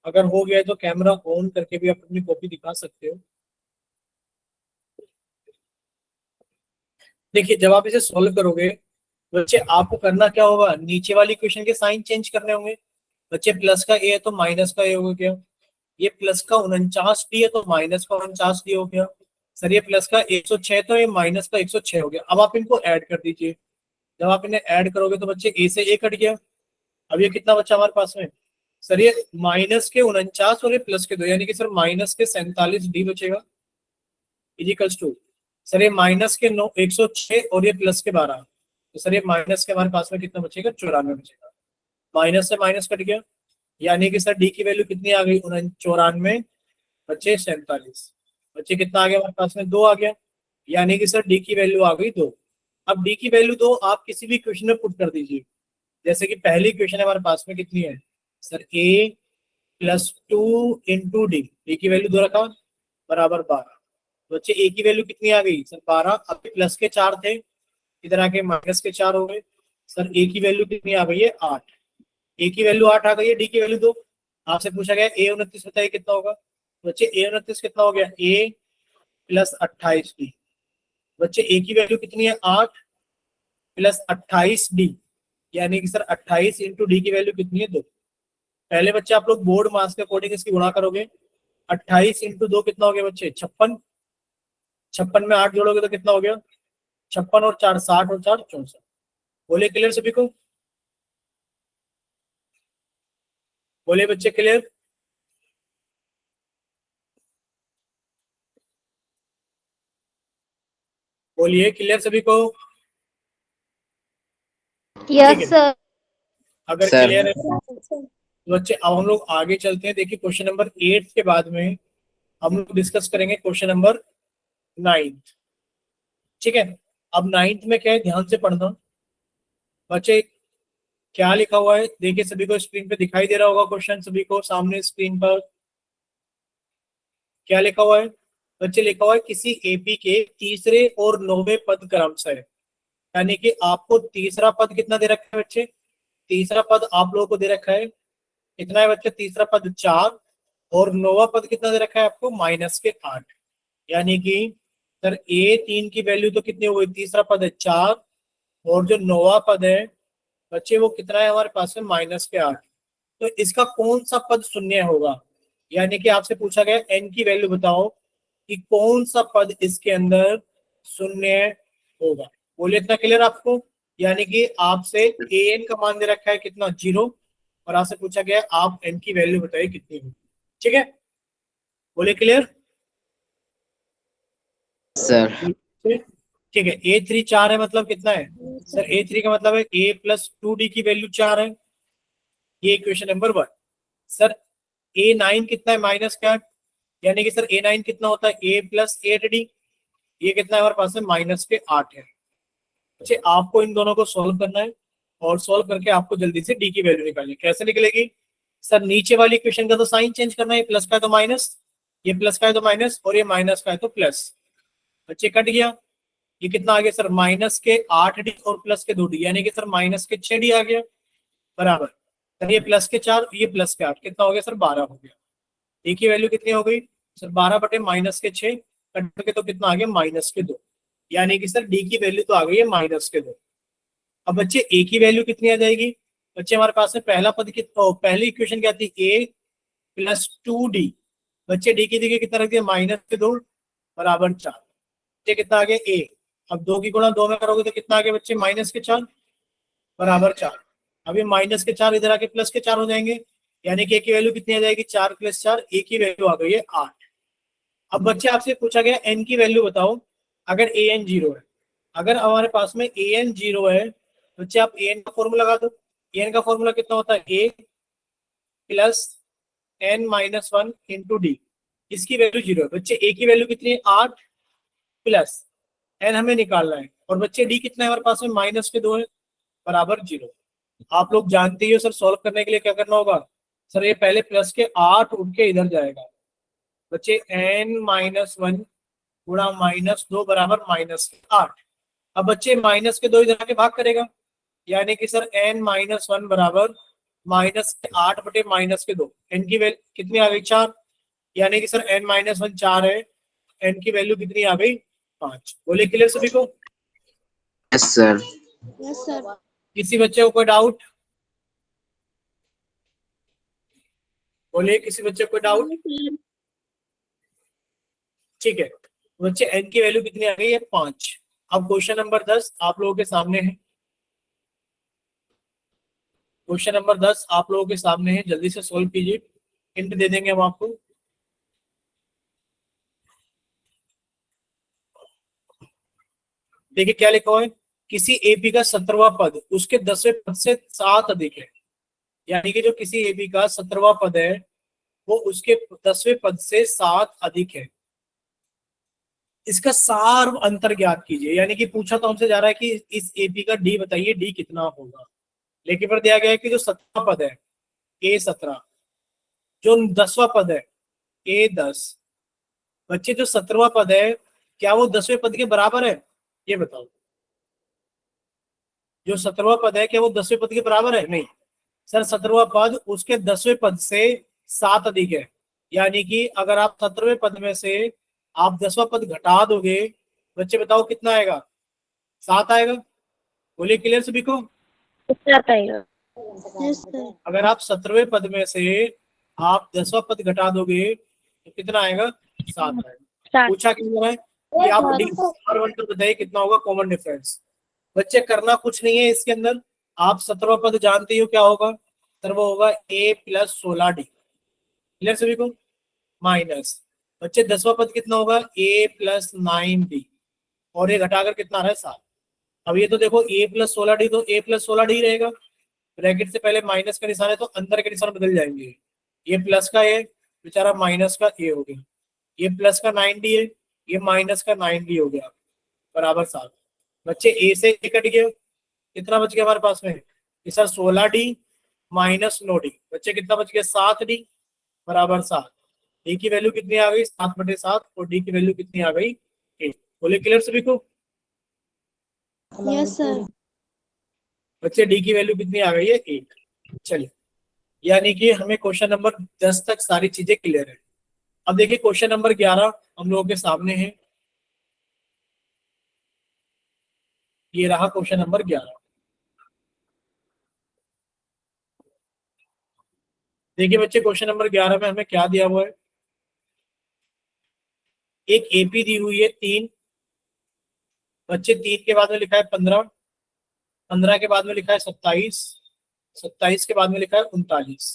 अगर हो गया है तो कैमरा ऑन करके भी आप अपनी कॉपी दिखा सकते हो। देखिए जब आप इसे सॉल्व करोगे बच्चे, आपको करना क्या होगा, नीचे वाली इक्वेशन के साइन चेंज करने होंगे। बच्चे प्लस का ए है तो माइनस का ए हो गया, ये प्लस का 49D है तो माइनस का 49D हो गया। सर ये प्लस का 106 तो ये माइनस का 106 हो गया। अब आप इनको ऐड कर दीजिए। जब आप इन्हें ऐड करोगे तो बच्चे ए से ए कट गया। अब ये कितना बच्चा हमारे पास में? सर ये माइनस के 49 और ये प्लस के 2, यानी कि सर माइनस के 47D बचेगा, इजिकल्स टू सर ये माइनस के 106 और ये प्लस के 12। तो सर ये माइनस के हमारे पास में कितना बचेगा? 94 बचेगा। माइनस से माइनस कट गया, यानी कि सर डी की वैल्यू कितनी आ गई? 94 बच्चे 47। बच्चे कितना आ गया हमारे पास में? 2 आ गया, यानी कि सर डी की वैल्यू आ गई 2। अब डी की वैल्यू 2 आप किसी भी क्वेश्चन में पुट कर दीजिए। जैसे कि पहली क्वेश्चन हमारे पास में कितनी है सर? A+2 इंटू डी की वैल्यू 2 रखा, बराबर 12। तो बच्चे ए की वैल्यू कितनी आ गई सर? 12। अब प्लस के 4 थे, इधर आके माइनस के 4 हो गए। सर ए की वैल्यू कितनी आ गई है? 8। ए की वैल्यू 8 आ गई है, डी की वैल्यू 2। आपसे पूछा गया A29 बताइए कितना होगा। तो बच्चे A29 कितना हो गया? A+28D। बच्चे ए की वैल्यू कितनी है? 8+28D, यानी कि सर 28 इंटू डी की वैल्यू कितनी है? 2। पहले बच्चे आप लोग बोर्ड मास के अकॉर्डिंग इसकी गुणा करोगे। 28 इंटू 2 कितना हो गया बच्चे? 56। 56 में 8 जोड़ोगे तो कितना हो गया? 56 और 4 60 और 4 64। बोले क्लियर सभी को? बोले बच्चे क्लियर? बोलिए क्लियर सभी को? ठीक Yes, है, sir. अगर सर क्लियर है तो बच्चे अब हम लोग आगे चलते हैं। देखिए क्वेश्चन नंबर 8 के बाद में हम लोग डिस्कस करेंगे क्वेश्चन नंबर 9। ठीक है, अब 9 में क्या है, ध्यान से पढ़ना बच्चे। क्या लिखा हुआ है देखिए, सभी को स्क्रीन पे दिखाई दे रहा होगा क्वेश्चन, सभी को सामने स्क्रीन पर क्या लिखा हुआ है बच्चे? लिखा हुआ है किसी एपी के तीसरे और 9वें पद क्रम से, यानी कि आपको तीसरा पद कितना दे रखा है बच्चे? तीसरा पद आप लोगों को दे रखा है कितना है बच्चे? तीसरा पद 4 और नौवा पद कितना दे रखा है आपको, -8। यानी कि सर A3 की वैल्यू तो कितनी हो गई, तीसरा पद है 4, और जो नौवा पद है बच्चे वो कितना है हमारे पास में, -8। तो इसका कौन सा पद शून्य होगा, यानी कि आपसे पूछा गया n की वैल्यू बताओ कि कौन सा पद इसके अंदर शून्य होगा। बोलिए इतना क्लियर आपको। यानी कि आपसे an का मान दे रखा है कितना, 0, और आपसे पूछा गया आप n की वैल्यू बताइए कितनी होगी। ठीक है, बोलिए क्लियर सर। ठीक है। A3 4 है, मतलब कितना है सर, A3 का मतलब है a + 2d की वैल्यू 4 है। ये इक्वेशन नंबर 1। सर A9 कितना है, -8, यानी कि सर A9 कितना होता है, a + 8d। ये कितना है हमारे पास में, -8 है। अच्छा, आपको इन दोनों को सॉल्व करना है, और सॉल्व करके आपको जल्दी से डी की वैल्यू निकालनी। कैसे निकलेगी सर, नीचे वाली इक्वेशन का तो साइन चेंज करना है, प्लस का है तो माइनस, ये प्लस का है तो माइनस, और ये माइनस का है तो प्लस। बच्चे कट गया, ये कितना आ गया सर, -8d और +2d, यानी कि सर -6d आ गया, बराबर। सर ये +4, ये +8, कितना हो गया सर, 12 हो गया। डी की वैल्यू कितनी हो गई सर, 12 बटे -6, कट करके तो कितना आ गया, -2, यानी कि सर डी की वैल्यू तो आ गई है -2। अब बच्चे ए की वैल्यू कितनी आ जाएगी, बच्चे हमारे पास में पहला पद कितना, पहली इक्वेशन क्या थी, a + 2d। बच्चे डी की जगह कितना रख दिया, -2 बराबर 4। बच्चे कितना आ गया a, अब 2 की गुणा 2 में करोगे तो कितना आ गया बच्चे, -4 बराबर 4। अभी -4 इधर आके +4 हो जाएंगे, यानी कि ए की वैल्यू कितनी आ जाएगी, 4 + 4, ए की वैल्यू आ गई है 8। अब बच्चे आपसे पूछा गया एन की वैल्यू बताओ, अगर ए एन 0 है, अगर हमारे पास में ए एन 0 है, बच्चे आप ए एन का फॉर्मूला लगा दो। ए एन का फॉर्मूला कितना होता है, ए + n-1 इंटू डी। इसकी वैल्यू 0 है। बच्चे ए की वैल्यू कितनी है, 8 प्लस एन हमें निकालना है, और बच्चे डी कितना है हमारे पास में, -2 है, बराबर 0। आप लोग जानते ही हो सर, सॉल्व करने के लिए क्या करना होगा सर, ये पहले प्लस के 8 उठ के इधर जाएगा। बच्चे n-1 गुणा -2 बराबर -8। अब बच्चे -2 इधर आके भाग करेगा, यानी कि सर n-1 बराबर -8 बटे -2। एन की वैल्यू कितनी आ गई, 4, यानी कि सर n-1 4 है, एन की वैल्यू कितनी आ गई, 5। बोले क्लियर सभी को। Yes sir. Yes sir. किसी बच्चे को कोई डाउट, बोलिए किसी बच्चे को कोई डाउट। ठीक है, बच्चे एन की वैल्यू कितनी आ गई है, 5। अब क्वेश्चन नंबर 10 आप लोगों के सामने है। क्वेश्चन नंबर 10 आप लोगों के सामने है, जल्दी से सोल्व कीजिए, हिंट दे देंगे हम आपको। देखिए क्या लिखा हुआ है, किसी एपी का 17वां पद उसके 10वें पद से 7 अधिक है। यानी कि जो किसी एपी का 17वां पद है वो उसके 10वें पद से 7 अधिक है। इसका सार अंतर ज्ञात कीजिए। यानी कि पूछा तो हमसे जा रहा है कि इस एपी का डी बताइए, डी कितना होगा, लेकिन फिर दिया गया है कि जो 17वां पद है A17, जो 10वां पद है A10। बच्चे जो 17वां पद है क्या वो 10वें पद के बराबर है, ये बताओ। जो 17वां पद है क्या वो 10वें पद के बराबर है, नहीं सर, 17वां पद उसके 10वें पद से 7 अधिक है। यानी कि अगर आप 17वें पद में से आप 10वां पद घटा दोगे, बच्चे बताओ कितना आएगा, 7 आएगा। बोलिए क्लियर सभी को। Yes sir. अगर आप 17वें पद में से आप 10वां पद घटा दोगे तो कितना आएगा, 7 आएगा। पूछा क्यों है कि आप डी और 1 टू बताइए कितना होगा कॉमन डिफरेंस। बच्चे करना कुछ नहीं है इसके अंदर, आप 17वां पद जानते हो क्या होगा सर, वो होगा a + 16d। क्लियर सभी को, माइनस बच्चे 10वां पद कितना होगा, a + 9d, और ये घटाकर कितना आ रहा है, 7। अब ये तो देखो a + 16d तो a + 16d रहेगा, ब्रैकेट से पहले माइनस का निशान है तो अंदर के निशान बदल जाएंगे। ये प्लस का है बेचारा, माइनस का a हो गया, ये प्लस का 9d है, ये माइनस का 9d हो गया, बराबर 7। बच्चे a से a कट गया, कितना बच गया हमारे पास में, सर 16d माइनस 9d। बच्चे कितना बच गया, 7d बराबर 7। डी की वैल्यू कितनी आ गई, 7/7, और डी की वैल्यू कितनी आ गई, 8। बोले क्लियर सभी को। Yes sir. बच्चे डी की वैल्यू कितनी आ गई है, 8। चलिए यानी कि हमें क्वेश्चन नंबर 10 तक सारी चीजें क्लियर है। अब देखिए क्वेश्चन नंबर 11 हम लोगों के सामने है। ये रहा क्वेश्चन नंबर 11। देखिए बच्चे क्वेश्चन नंबर 11 में हमें क्या दिया हुआ है। एक एपी दी हुई है 3 बच्चे, 3 के बाद में लिखा है 15, 15 के बाद में लिखा है 27, 27 के बाद में लिखा है 39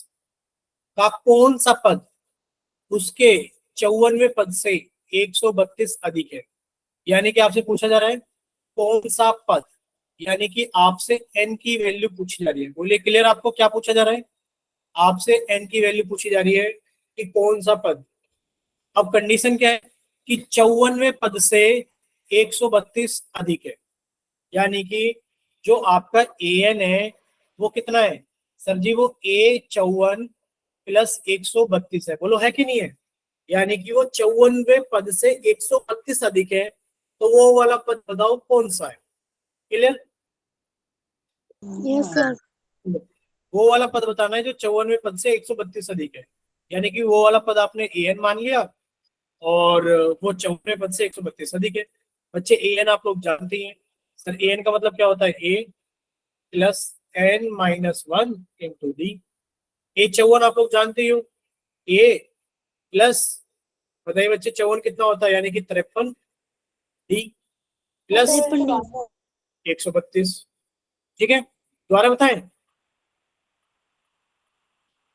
का कौन सा पद उसके 54वें पद से 132 अधिक है। यानी कि आपसे पूछा जा रहा है कौन सा पद, यानी कि आपसे n की वैल्यू पूछी जा रही है। बोलिए क्लियर, आपको क्या पूछा जा रहा है। आपसे n की वैल्यू पूछी जा रही है कि कौन सा पद। अब कंडीशन क्या है कि 54वें पद से 132 अधिक है। यानी कि जो आपका an है वो कितना है सर जी, वो A54 प्लस 132 है। बोलो है कि नहीं है। यानी कि वो 54वें पद से 132 अधिक है। तो वो वाला पद बताओ कौन सा है। क्लियर। Yes, sir. वो वाला पद बताना है जो 54वें पद से 132 अधिक है। यानी कि वो वाला पद आपने an मान लिया और वो 54वें पद से 132 अधिक है। बच्चे an आप लोग जानते हैं सर, an का मतलब क्या होता है, a plus n-1 into D. A54 आप लोग जानते हो, a प्लस, बताइए बच्चे 54 कितना होता है, यानी कि 53, डी प्लस 132। ठीक है, दोबारा बताएं।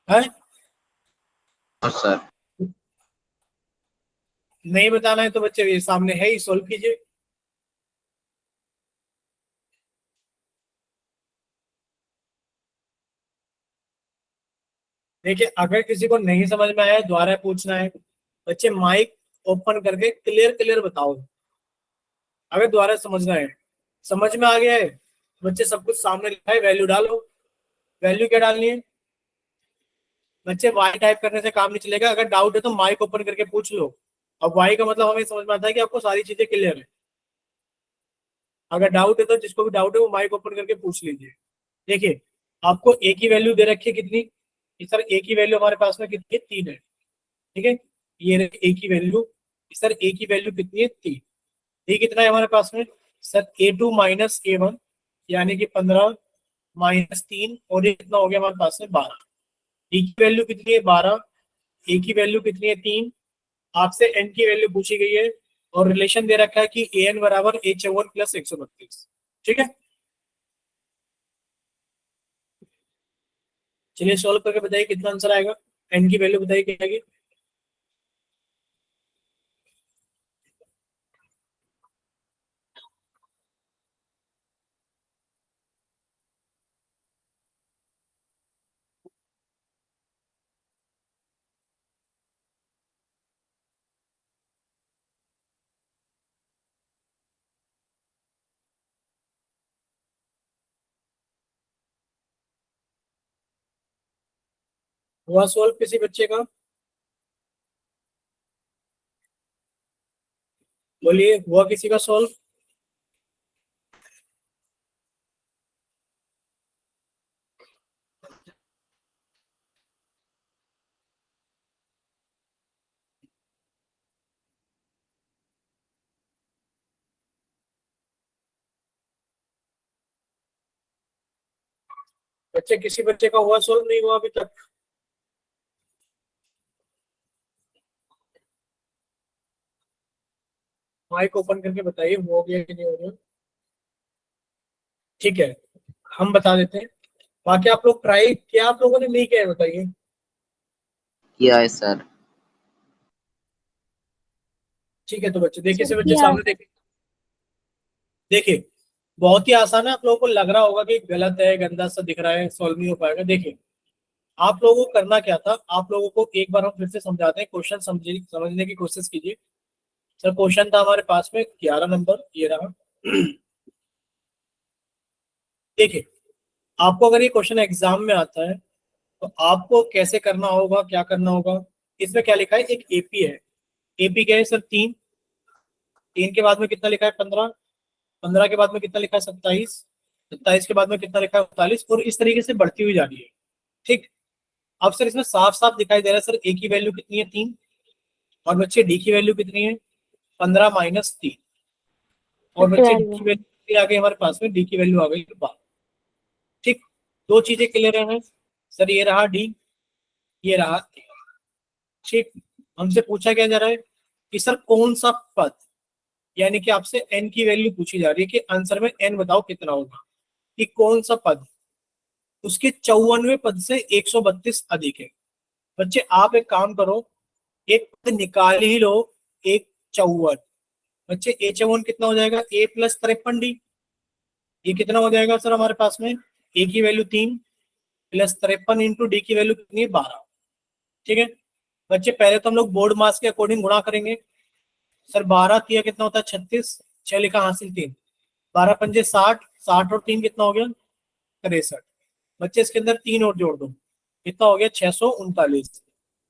है सर। नहीं बताना है तो बच्चे ये सामने है ही, सॉल्व कीजिए। देखिए अगर किसी को नहीं समझ में आया दोबारा पूछना है। बच्चे माइक ओपन करके क्लियर क्लियर बताओ अगर दोबारा समझना है। समझ में आ गया है बच्चे, सब कुछ सामने लिखा है, वैल्यू डालो। वैल्यू क्या डालनी है बच्चे, वाई टाइप करने से काम नहीं चलेगा। अगर डाउट है तो माइक ओपन करके पूछ लो। अब वाई का मतलब हमें समझ में आता है कि आपको सारी चीजें क्लियर है। अगर डाउट है तो जिसको भी डाउट है वो माइक ओपन करके पूछ लीजिए। देखिए आपको ए की वैल्यू दे रखी है कितनी, सर ए की वैल्यू हमारे पास में कितनी है, 3 है। ठीक है, ये ए की वैल्यू, सर ए की वैल्यू कितनी है, 3। ए कितना है हमारे पास में सर, A2 माइनस A1 यानी कि 15 माइनस 3, और ये कितना हो गया हमारे पास में 12। डी की वैल्यू कितनी है 12, ए की वैल्यू कितनी है 3, आपसे एन की वैल्यू पूछी गई है और रिलेशन दे रखा है कि ए एन बराबर A54 प्लस 132। ठीक है, चलिए सॉल्व करके बताइए कितना आंसर आएगा। एन की वैल्यू बताइए क्या आएगी। हुआ सॉल्व किसी बच्चे का, बोलिए हुआ किसी का सॉल्व। बच्चे किसी बच्चे का हुआ सॉल्व, नहीं हुआ अभी तक। माइक ओपन करके बताइए हो गया कि नहीं हो गया। ठीक है, हम बता देते हैं। बाकी आप लोग ट्राई किया, आप लोगों ने नहीं किया है बताइए। किया है सर। ठीक है तो बच्चे देखिए से बच्चे किया सामने देखिए, देखिए बहुत ही आसान है। आप लोगों को लग रहा होगा कि गलत है, गंदा सा दिख रहा है, सॉल्व नहीं हो पाएगा। देखिए आप लोगों को करना क्या था, आप लोगों को एक बार हम फिर से समझाते हैं, क्वेश्चन समझने की कोशिश कीजिए। सर क्वेश्चन था हमारे पास में 11 नंबर, ये रहा। देखिए आपको अगर ये क्वेश्चन एग्जाम में आता है तो आपको कैसे करना होगा, क्या करना होगा। इसमें क्या लिखा है, एक एपी है। एपी क्या है सर, 3, 3 के बाद में कितना लिखा है 15, 15 के बाद में कितना लिखा है 27, 27 के बाद में कितना लिखा है 39, और इस तरीके से बढ़ती हुई जा रही है। ठीक, अब सर इसमें साफ साफ दिखाई दे रहा है सर ए की वैल्यू कितनी है 3, और बच्चे डी की वैल्यू कितनी है 15 माइनस 3, और बच्चे डी की वैल्यू आ गई हमारे पास में, डी की वैल्यू आ गई 12। ठीक, दो चीजें क्लियर है सर, ये रहा डी, ये रहा A। ठीक, हमसे पूछा क्या जा रहा है कि सर कौन सा पद, यानी कि आपसे n की वैल्यू पूछी जा रही है कि आंसर में n बताओ कितना होगा, कि कौन सा पद उसके 54वें पद से 132 अधिक है। बच्चे आप एक काम करो, एक पद निकाल ही लो, एक 54। बच्चे ए 54 कितना हो जाएगा, a प्लस 53d, ये कितना हो जाएगा सर हमारे पास में, a की वैल्यू 3 प्लस 53 इंटू डी की वैल्यू कितनी है 12। ठीक है बच्चे, पहले तो हम लोग बोर्ड मास के अकॉर्डिंग गुणा करेंगे। सर 12 किया कितना होता है 36, 6 लिखा हासिल 3, 12 पंजे 60, 60 और 3 कितना हो गया 63। बच्चे इसके अंदर 3 और जोड़ दो, कितना हो गया 639।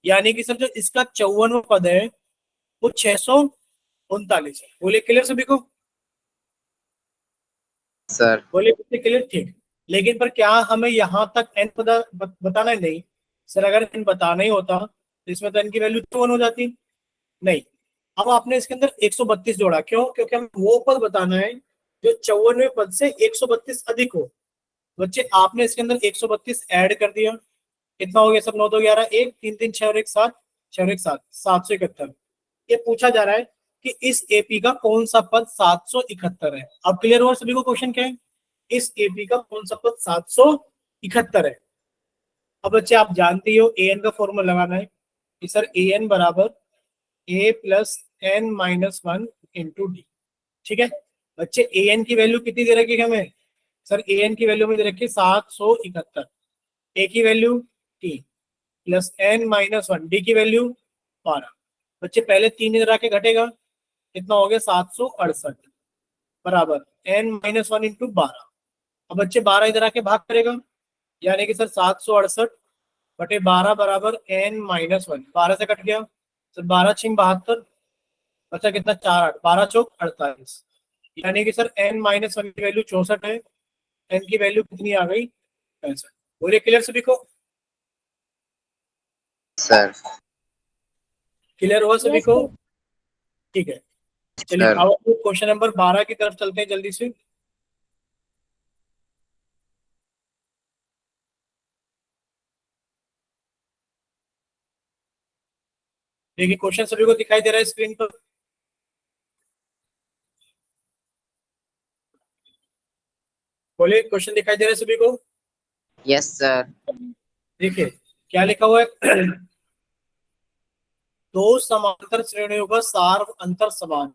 यानी कि सर जो इसका 54वां पद है वो 639 है। बोले क्लियर सभी को, सर। बोले क्लियर। ठीक, लेकिन पर क्या हमें यहाँ तक एन बताना है? नहीं सर, अगर एन बताना ही होता तो इसमें तो एन की वैल्यू 1 हो जाती। नहीं, अब आपने इसके अंदर 132 जोड़ा, क्यों? क्योंकि हमें वो पद बताना है जो 54वें पद से 132 अधिक हो। बच्चे आपने इसके अंदर 132 ऐड कर दिया, कितना हो गया सब, 9 2 11, 1 3 3 6 और 1 7, 6 और 1 7, 771। ये पूछा जा रहा है कि इस एपी का कौन सा पद 771 है। अब क्लियर हुआ सभी को क्वेश्चन क्या है, इस एपी का कौन सा पद 771 है। अब बच्चे आप जानते ही हो ए एन का फॉर्मूला लगाना है कि सर ए एन बराबर a plus N minus 1 into d. ठीक है बच्चे, ए एन की वैल्यू कितनी दे रखी है हमें? सर ए एन की वैल्यू में दे रखी है 771, ए की value 3 plus N minus 1, D की वैल्यू 12। बच्चे पहले 3 इधर आके घटेगा, कितना हो गया 768 बराबर एन माइनस 1 इंटू 12। अब बच्चे 12 इधर आके भाग करेगा, यानी कि सर 768 बटे 12 बराबर एन माइनस 1, 12 से कट गया सर, 12 छिंग 72, बच्चा कितना 4 8, 12 चौक 48, यानी कि सर एन माइनस 1 की वैल्यू 64 है, एन की वैल्यू कितनी आ गई 65। बोलिए क्लियर सभी को, सर। क्लियर हुआ सभी को? ठीक है, चलिए सर। अब क्वेश्चन नंबर 12 की तरफ चलते हैं जल्दी से। देखिए क्वेश्चन सभी को दिखाई दे रहा है स्क्रीन पर। बोलिए क्वेश्चन दिखाई दे रहा है सभी को? Yes sir. देखिए क्या लिखा हुआ है, दो समांतर श्रेणियों का सार अंतर समान,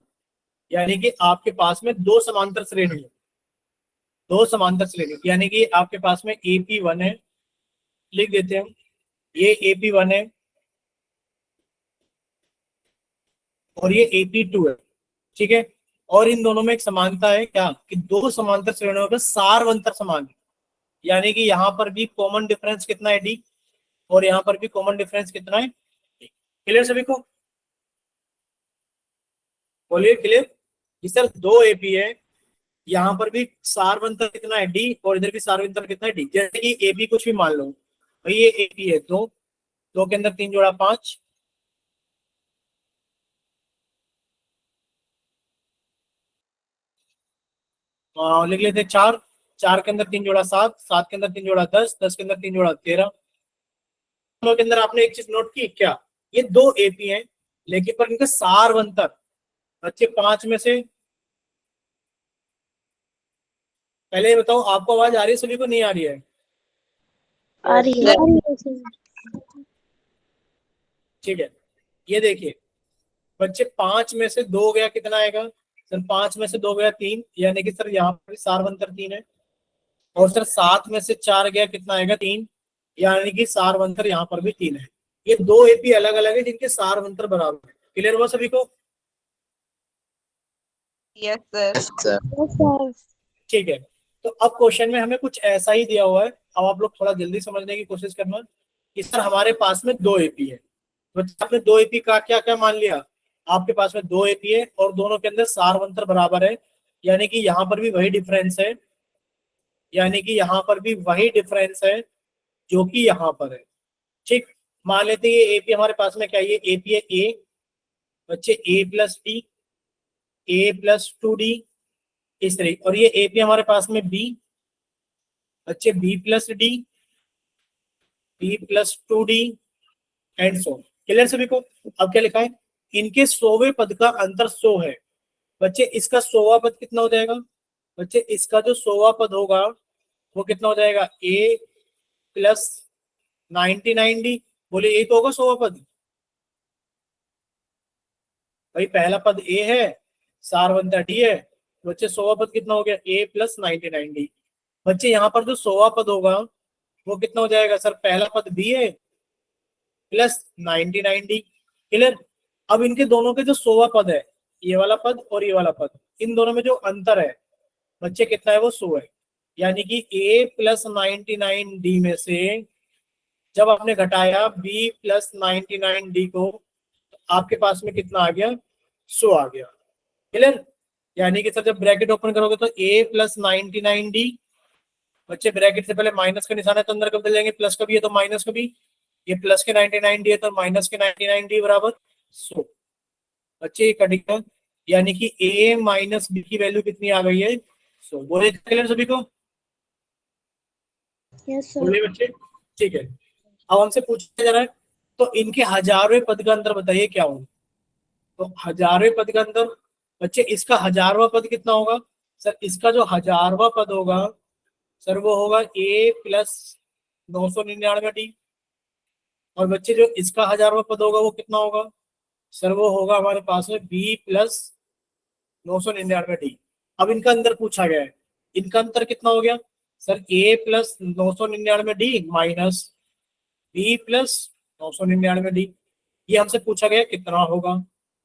यानी कि आपके पास में दो समांतर श्रेणी है, दो समांतर श्रेणी, यानी कि आपके पास में AP1 है, लिख देते हैं ये AP1 है और ये AP2 है। ठीक है, और इन दोनों में एक समानता है क्या, कि दो समांतर श्रेणियों का सार अंतर समान है, यानी कि यहाँ पर भी कॉमन डिफरेंस कितना है D, और यहाँ पर भी कॉमन डिफरेंस कितना है। क्लियर सभी को? बोलिए क्लियर कि सर दो एपी है, यहाँ पर भी सारवंतर कितना है डी, और इधर भी सारवंतर कितना है डी। जैसे कि एपी कुछ भी मान लो भाई, ये एपी है दो, दो के अंदर 3 जोड़ा 5, लिख लेते 4, 4 के अंदर 3 जोड़ा 7, 7 के अंदर 3 जोड़ा 10, 10 के अंदर 3 जोड़ा 13। दोनों के अंदर आपने एक चीज नोट की क्या, ये दो एपी हैं लेकिन पर इनका सारवंतर, बच्चे 5 में से, पहले ये बताओ आपको आवाज आ रही है सभी को, नहीं आ रही है? आ रही है। ठीक है, ये देखिए बच्चे 5 में से 2 गया कितना आएगा सर, 5 में से 2 गया 3, यानी कि सर यहाँ पर सारवंतर 3 है। और सर 7 में से 4 गया कितना आएगा 3, यानी कि सारवंतर यहाँ पर भी 3 है। ये दो एपी अलग अलग है जिनके सारवंतर बराबर है। क्लियर हुआ सभी को? Yes sir. Yes sir. ठीक है, तो अब क्वेश्चन में हमें कुछ ऐसा ही दिया हुआ है। अब आप लोग थोड़ा जल्दी समझने की कोशिश करना कि सर हमारे पास में दो एपी है, तो आपने दो एपी का क्या क्या मान लिया, आपके पास में दो एपी है और दोनों के अंदर सारवंतर बराबर है, यानी कि यहाँ पर भी वही डिफरेंस है, यानी कि यहाँ पर भी वही डिफरेंस है जो कि यहाँ पर है। ठीक, मान लेते हैं ये एपी हमारे पास में क्या है, ये एपी है ए बच्चे, ए प्लस डी, ए प्लस 2d, इस तरह। और ये एपी हमारे पास में बी बच्चे, B plus D, B plus 2d and so. Clear सभी को? अब क्या लिखा है, इनके 100वें पद का अंतर 100 है बच्चे। इसका 100वां पद कितना हो जाएगा बच्चे? इसका जो 100वां पद होगा वो कितना हो जाएगा, ए प्लस 99d। बोले ये तो होगा 100वां पद भाई, पहला पद ए है, सार बनता डी है, बच्चे 100वां पद कितना हो गया, ए प्लस 99d। बच्चे यहाँ पर जो 100वां पद होगा वो कितना हो जाएगा सर, पहला पद बी है प्लस 99d। क्लियर? अब इनके दोनों के जो 100वां पद है, ये वाला पद और ये वाला पद, इन दोनों में जो अंतर है बच्चे कितना है, वो 100 है। यानी कि a प्लस 99d में से जब आपने घटाया b प्लस 99d को, तो आपके पास में कितना आ गया, 100 आ गया। क्लियर? यानी कि सर जब ब्रैकेट ओपन करोगे तो a प्लस 99d बच्चे, ब्रैकेट से पहले माइनस का निशान है तो अंदर कब चल जाएंगे, प्लस का भी है तो माइनस का भी, ये प्लस के 99d है तो माइनस के 99d बराबर 100 बच्चे, ये कट गया। यानी कि a माइनस बी की वैल्यू कितनी आ गई है, 100। बोले क्लियर सभी को? Yes sir. बोले बच्चे? ठीक है। अब हमसे पूछा जा रहा है तो इनके 1000वें पद का अंतर बताइए क्या होगा। तो 1000वें पद का अंतर बच्चे, इसका 1000वां पद कितना होगा सर, इसका जो 1000वां पद होगा सर वो होगा ए प्लस 999d। और बच्चे जो इसका 1000वां पद होगा वो कितना होगा सर, वो होगा हमारे पास में बी प्लस 999d। अब इनका अंतर पूछा गया है, इनका अंतर कितना हो गया sir, a plus 999d minus b plus 999d। ये हमसे पूछा गया कितना होगा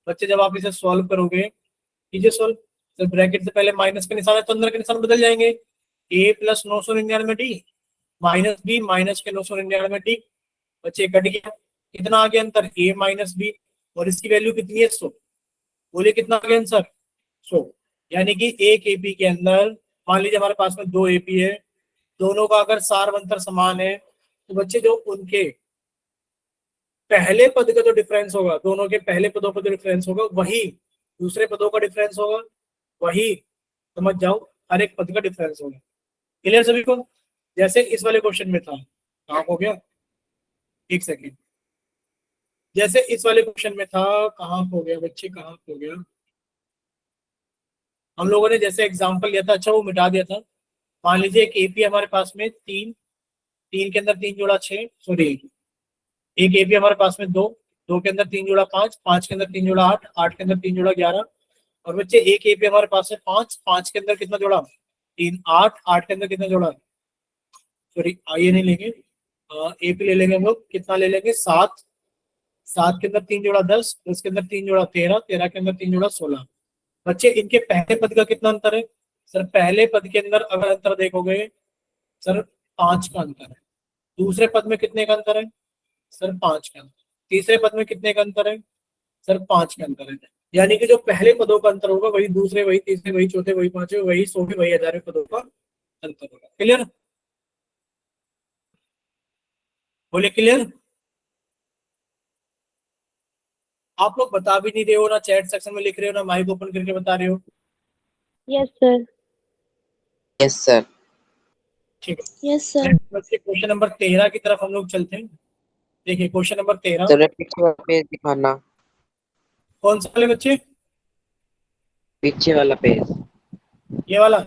बच्चे। जब आप इसे सॉल्व करोगे, कीजिए सॉल्व, तो ब्रैकेट से पहले माइनस का निशान है तो अंदर के निशान बदल जाएंगे, a plus 999d minus b minus के 999d बच्चे, कट गया। कितना आ गया अंतर, ए माइनस बी, और इसकी वैल्यू कितनी है, 100। बोलिए कितना आ गया आंसर, 100। यानी कि एक एपी के अंदर, मान लीजिए हमारे पास में 2 एपी है, दोनों का अगर सार अंतर समान है तो बच्चे जो उनके पहले पद का जो डिफरेंस होगा, दोनों के पहले पदों का जो डिफरेंस होगा वही दूसरे पदों का डिफरेंस होगा, वही समझ जाओ हर एक पद का डिफरेंस होगा। क्लियर सभी को? जैसे इस वाले क्वेश्चन में था, कहाँ हो गया, एक सेकेंड, जैसे इस वाले क्वेश्चन में था, कहाँ हो गया बच्चे, कहाँ हो गया, हम लोगों ने जैसे एग्जांपल लिया था, अच्छा वो मिटा दिया था। मान लीजिए एक एपी हमारे पास में 3, 3 के अंदर 3 जोड़ा 6, सॉरी एक एपी हमारे पास में 2, 2 के अंदर 3 जोड़ा 5, 5 के अंदर 3 जोड़ा 8, 8 के अंदर 3 जोड़ा 11। और बच्चे एक एपी हमारे पास है 5, 5 के अंदर कितना जोड़ा, 3, 8, 8 के अंदर कितना जोड़ा, सॉरी ये नहीं लेंगे, एपी ले लेंगे हम लोग, कितना ले लेंगे 7, 7 के अंदर 3 जोड़ा 10, 10 के अंदर 3 जोड़ा 13, 13 के अंदर 3 जोड़ा 16। बच्चे इनके पहले पद का कितना अंतर है सर, पहले पद के अंदर अगर अंतर देखोगे सर 5 का अंतर है, दूसरे पद में कितने का अंतर है सर, 5 का अंतर, तीसरे पद में कितने का अंतर है सर, 5 का अंतर है। यानी कि जो पहले पदों का अंतर होगा वही दूसरे, वही तीसरे, वही चौथे, वही पांचवे, वही 100वें, वही 1000वें पदों का अंतर होगा। क्लियर? बोले क्लियर? आप लोग बता भी नहीं रहे हो, ना चैट सेक्शन में लिख रहे हो, ना माइक ओपन करके बता रहे हो। Yes sir. Yes, sir. ठीक है, यस सर। क्वेश्चन नंबर 13 की तरफ हम लोग चलते हैं। देखिए क्वेश्चन नंबर 13, चलो पीछे वाला पेज दिखाना, कौन सा वाले बच्चे, पीछे वाला पेज ये वाला,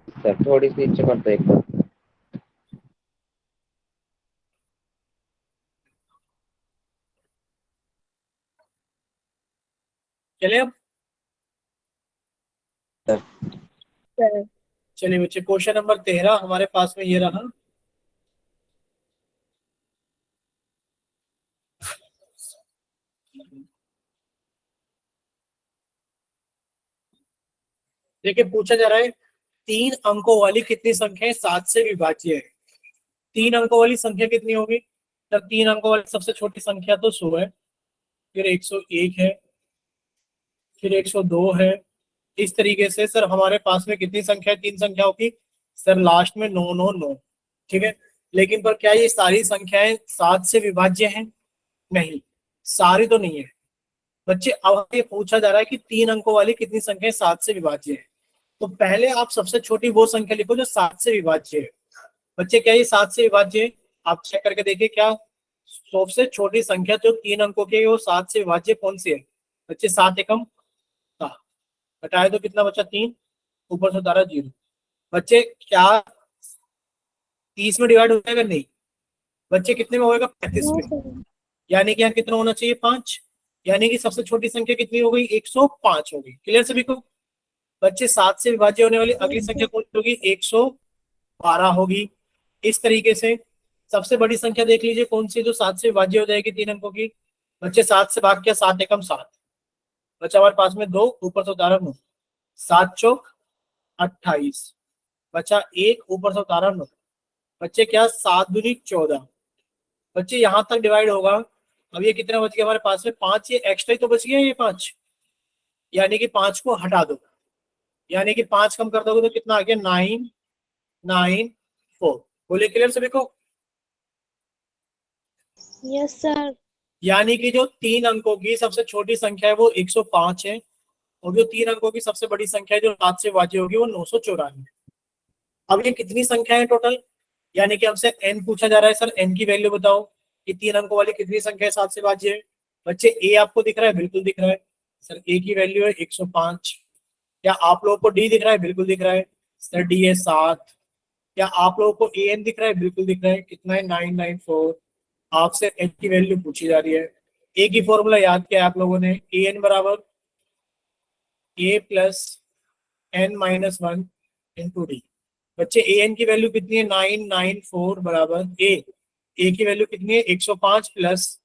सर, थोड़ी सी नीचे कर दो एक बार। चले अब। सर। चलिए बच्चे, क्वेश्चन नंबर 13 हमारे पास में ये रहा। देखिए पूछा जा रहा है 3 अंकों वाली कितनी संख्या 7 से विभाज्य है। 3 अंकों वाली संख्या कितनी होगी सर, 3 अंकों वाली सबसे छोटी संख्या तो 100 है, फिर 101 है, फिर 102 है। इस तरीके से सर हमारे पास में कितनी संख्या है, 3 संख्याओं की सर, लास्ट में 999। ठीक है, लेकिन पर क्या ये सारी संख्याएं 7 से विभाज्य हैं? नहीं, सारी तो नहीं है बच्चे। अब ये पूछा जा रहा है कि 3 अंकों वाली कितनी संख्याएं 7 से विभाज्य है। तो पहले आप सबसे छोटी वो संख्या लिखो जो 7 से विभाज्य है। बच्चे क्या ये 7 से विभाज्य है? आप चेक करके देखिए क्या सबसे छोटी संख्या जो 3 अंकों की है वो 7 से विभाज्य कौन सी है? बच्चे 7 एकम 7, घटाए तो कितना बचा? 3, ऊपर से उतारा 0। बच्चे क्या 30 में डिवाइड हो जाएगा? नहीं बच्चे, कितने में होगा? 35 नो में। सर। यानी कि यहाँ कितना होना चाहिए? 5। यानी कि सबसे छोटी संख्या कितनी हो गई? 105 हो गई। क्लियर सभी को? बच्चे 7 से विभाज्य होने वाली अगली संख्या कौन सी होगी? 112 होगी। इस तरीके से सबसे बड़ी संख्या देख लीजिए कौन सी जो 7 से विभाज्य हो जाएगी 3 अंकों की। बच्चे 7 से भाग किया, 7 एकम 7, बच्चा हमारे पास में 2, ऊपर से उतारा 9, 7 चौक 28, बच्चा 1, ऊपर से उतारा 9। बच्चे क्या 7 दूनी 14। बच्चे यहां तक डिवाइड होगा। अब ये कितना बच गया हमारे पास में? 5। ये एक्स्ट्रा ही तो बच गया ये 5, यानी कि 5 को हटा दो, यानी कि 5 कम कर दोगे तो कितना आ गया? 994। बोले क्लियर सभी को? Yes sir. यानी कि जो 3 अंकों की सबसे छोटी संख्या है वो 105 है, और जो 3 अंकों की सबसे बड़ी संख्या है जो 7 से विभाज्य होगी वो 994। अब ये कितनी संख्या है टोटल? यानी कि हमसे n पूछा जा रहा है, सर n की वैल्यू बताओ कि 3 अंकों वाली कितनी संख्या है 7 से विभाज्य है? बच्चे a आपको दिख रहा है? बिल्कुल दिख रहा है सर, a की वैल्यू है 105। क्या आप लोगों को d दिख रहा है? बिल्कुल दिख रहा है सर, d है 7। क्या आप लोगों को an दिख रहा है? बिल्कुल दिख रहा है। कितना है? 994। आपसे n की वैल्यू पूछी जा रही है। a की फॉर्मूला याद किया आप लोगों ने? an बराबर a plus n minus 1 into D. बच्चे an की वैल्यू कितनी है? 994 बराबर a की वैल्यू कितनी है? 105 plus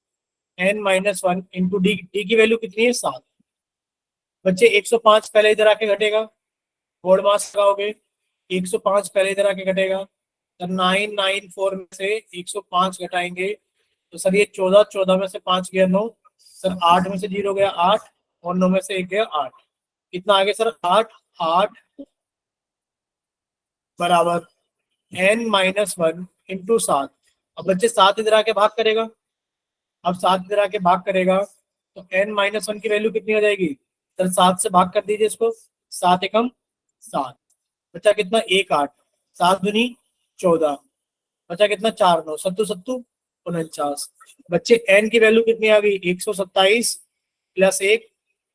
n minus 1 into D की वैल्यू कितनी है? 7। बच्चे 105 पहले इधर आके घटेगा, बोर्ड मास लगाओगे, 105 पहले इधर आके घटेगा, तो 994 में से 105 घटाएंगे तो सर ये 14, 14 में से 5 गया 9, सर 8 में से 0 गया 8, और 9 में से 1 गया 8। कितना आ गया सर? 8। 8 बराबर n माइनस 1 इंटू 7। अब बच्चे 7 इधर आके भाग करेगा, अब 7 इधर आके भाग करेगा तो n माइनस 1 की वैल्यू कितनी हो जाएगी? सर 7 से भाग कर दीजिए इसको, 7 एकम 7, बच्चा कितना? 1 8, 7 दूनी 14, बच्चा कितना? 4 9, सत्तू सत्तू 49। बच्चे n की वैल्यू कितनी आ गई? 127 प्लस 1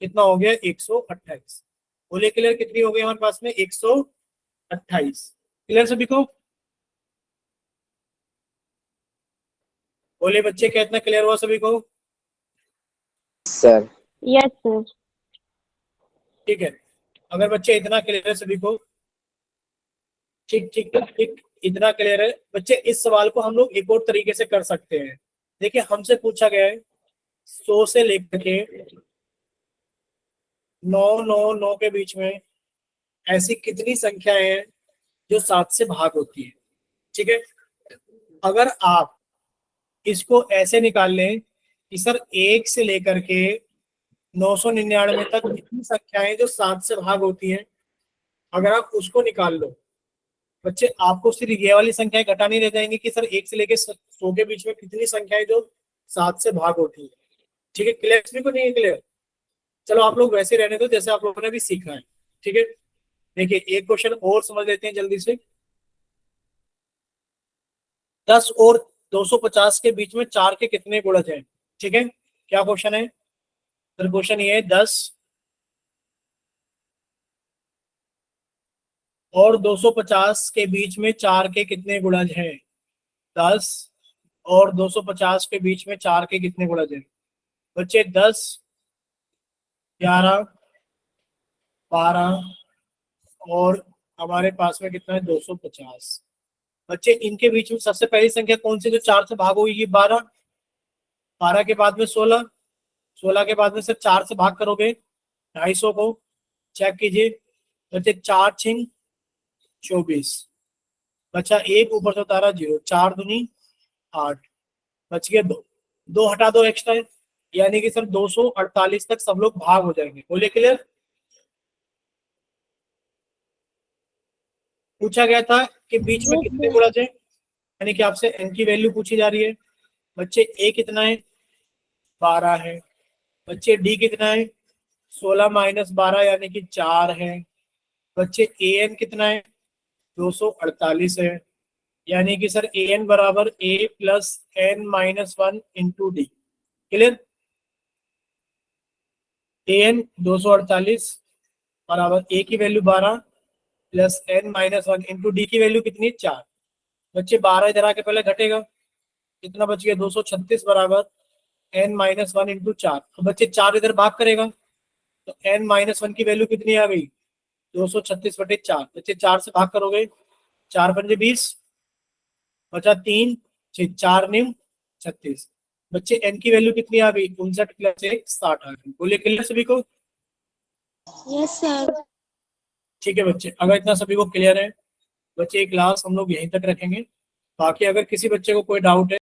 कितना हो गया? 128। बोले क्लियर? कितनी हो गई हमारे पास में? 128। क्लियर सभी को? बोले बच्चे क्या इतना क्लियर हुआ सभी को? Sir yes sir. ठीक है, अगर बच्चे इतना क्लियर है सभी को, ठीक ठीक ठीक ठीक, इतना क्लियर है बच्चे, इस सवाल को हम लोग एक और तरीके से कर सकते हैं। देखिए हमसे पूछा गया है 100 से लेकर के 999 के बीच में ऐसी कितनी संख्याएं हैं जो 7 से भाग होती है। ठीक है, अगर आप इसको ऐसे निकाल लें कि सर 1 से लेकर के 999 तक कितनी संख्याएं जो 7 से भाग होती हैं, अगर आप उसको निकाल लो बच्चे, आपको सिर्फ ये वाली संख्याएं घटानी रह जाएंगी कि सर 1 से लेकर 100 के बीच में कितनी संख्याएं जो 7 से भाग होती है। ठीक है, क्लियर सभी को? नहीं है क्लियर? चलो आप लोग वैसे रहने दो जैसे आप लोगों ने भी सीखा है। ठीक है, देखिए एक क्वेश्चन और समझ लेते हैं जल्दी से। 10 और 250 के बीच में 4 के कितने गुणज हैं? ठीक है, क्या क्वेश्चन है? सर क्वेश्चन ये है 10 और 250 के बीच में 4 के कितने गुणज हैं? 10 और 250 के बीच में 4 के कितने गुणज हैं? बच्चे 10, 11, 12 और हमारे पास में कितना है? 250। बच्चे इनके बीच में सबसे पहली संख्या कौन सी जो 4 से भाग होगी? 12। 12 के बाद में 16, 16 के बाद में सिर्फ 4 से भाग करोगे 250 को, चेक कीजिए बच्चे, 4 छिंग 24, बच्चा 1, ऊपर से उतारा 0, 4 दूनी 8, बच गया 2, 2 हटा दो एक्स्ट्रा, यानी कि सर 248 तक सब लोग भाग हो जाएंगे। बोलिए क्लियर? पूछा गया था कि बीच में Yes, कितने sir. गुणज है? यानी कि आपसे n की वैल्यू पूछी जा रही है। बच्चे a कितना है, 12 है। बच्चे d कितना है, 16 माइनस 12 यानी कि 4 है। बच्चे an कितना है, 248 है। यानी कि सर an बराबर a plus n minus 1 into D. Clear? an 248 बराबर a की value 12 plus n minus 1 into D की वैल्यू कितनी, 4। बच्चे 12 इधर आके पहले घटेगा, कितना बच गया, 236 बराबर n माइनस 1 इंटू 4। तो बच्चे 4 इधर भाग करेगा तो n माइनस 1 की वैल्यू कितनी आ गई, 236 बटे 4। बच्चे 4 से भाग करोगे, 4 पंजे 20, बचा 3, 4 न्यू 36। बच्चे n की वैल्यू कितनी आ गई, 59 प्लस 1 60 आ गई। बोलिए क्लियर सभी को? Yes, sir. ठीक है बच्चे, अगर इतना सभी को क्लियर है बच्चे, ये क्लास हम लोग यहीं तक रखेंगे। बाकी अगर किसी बच्चे को कोई डाउट है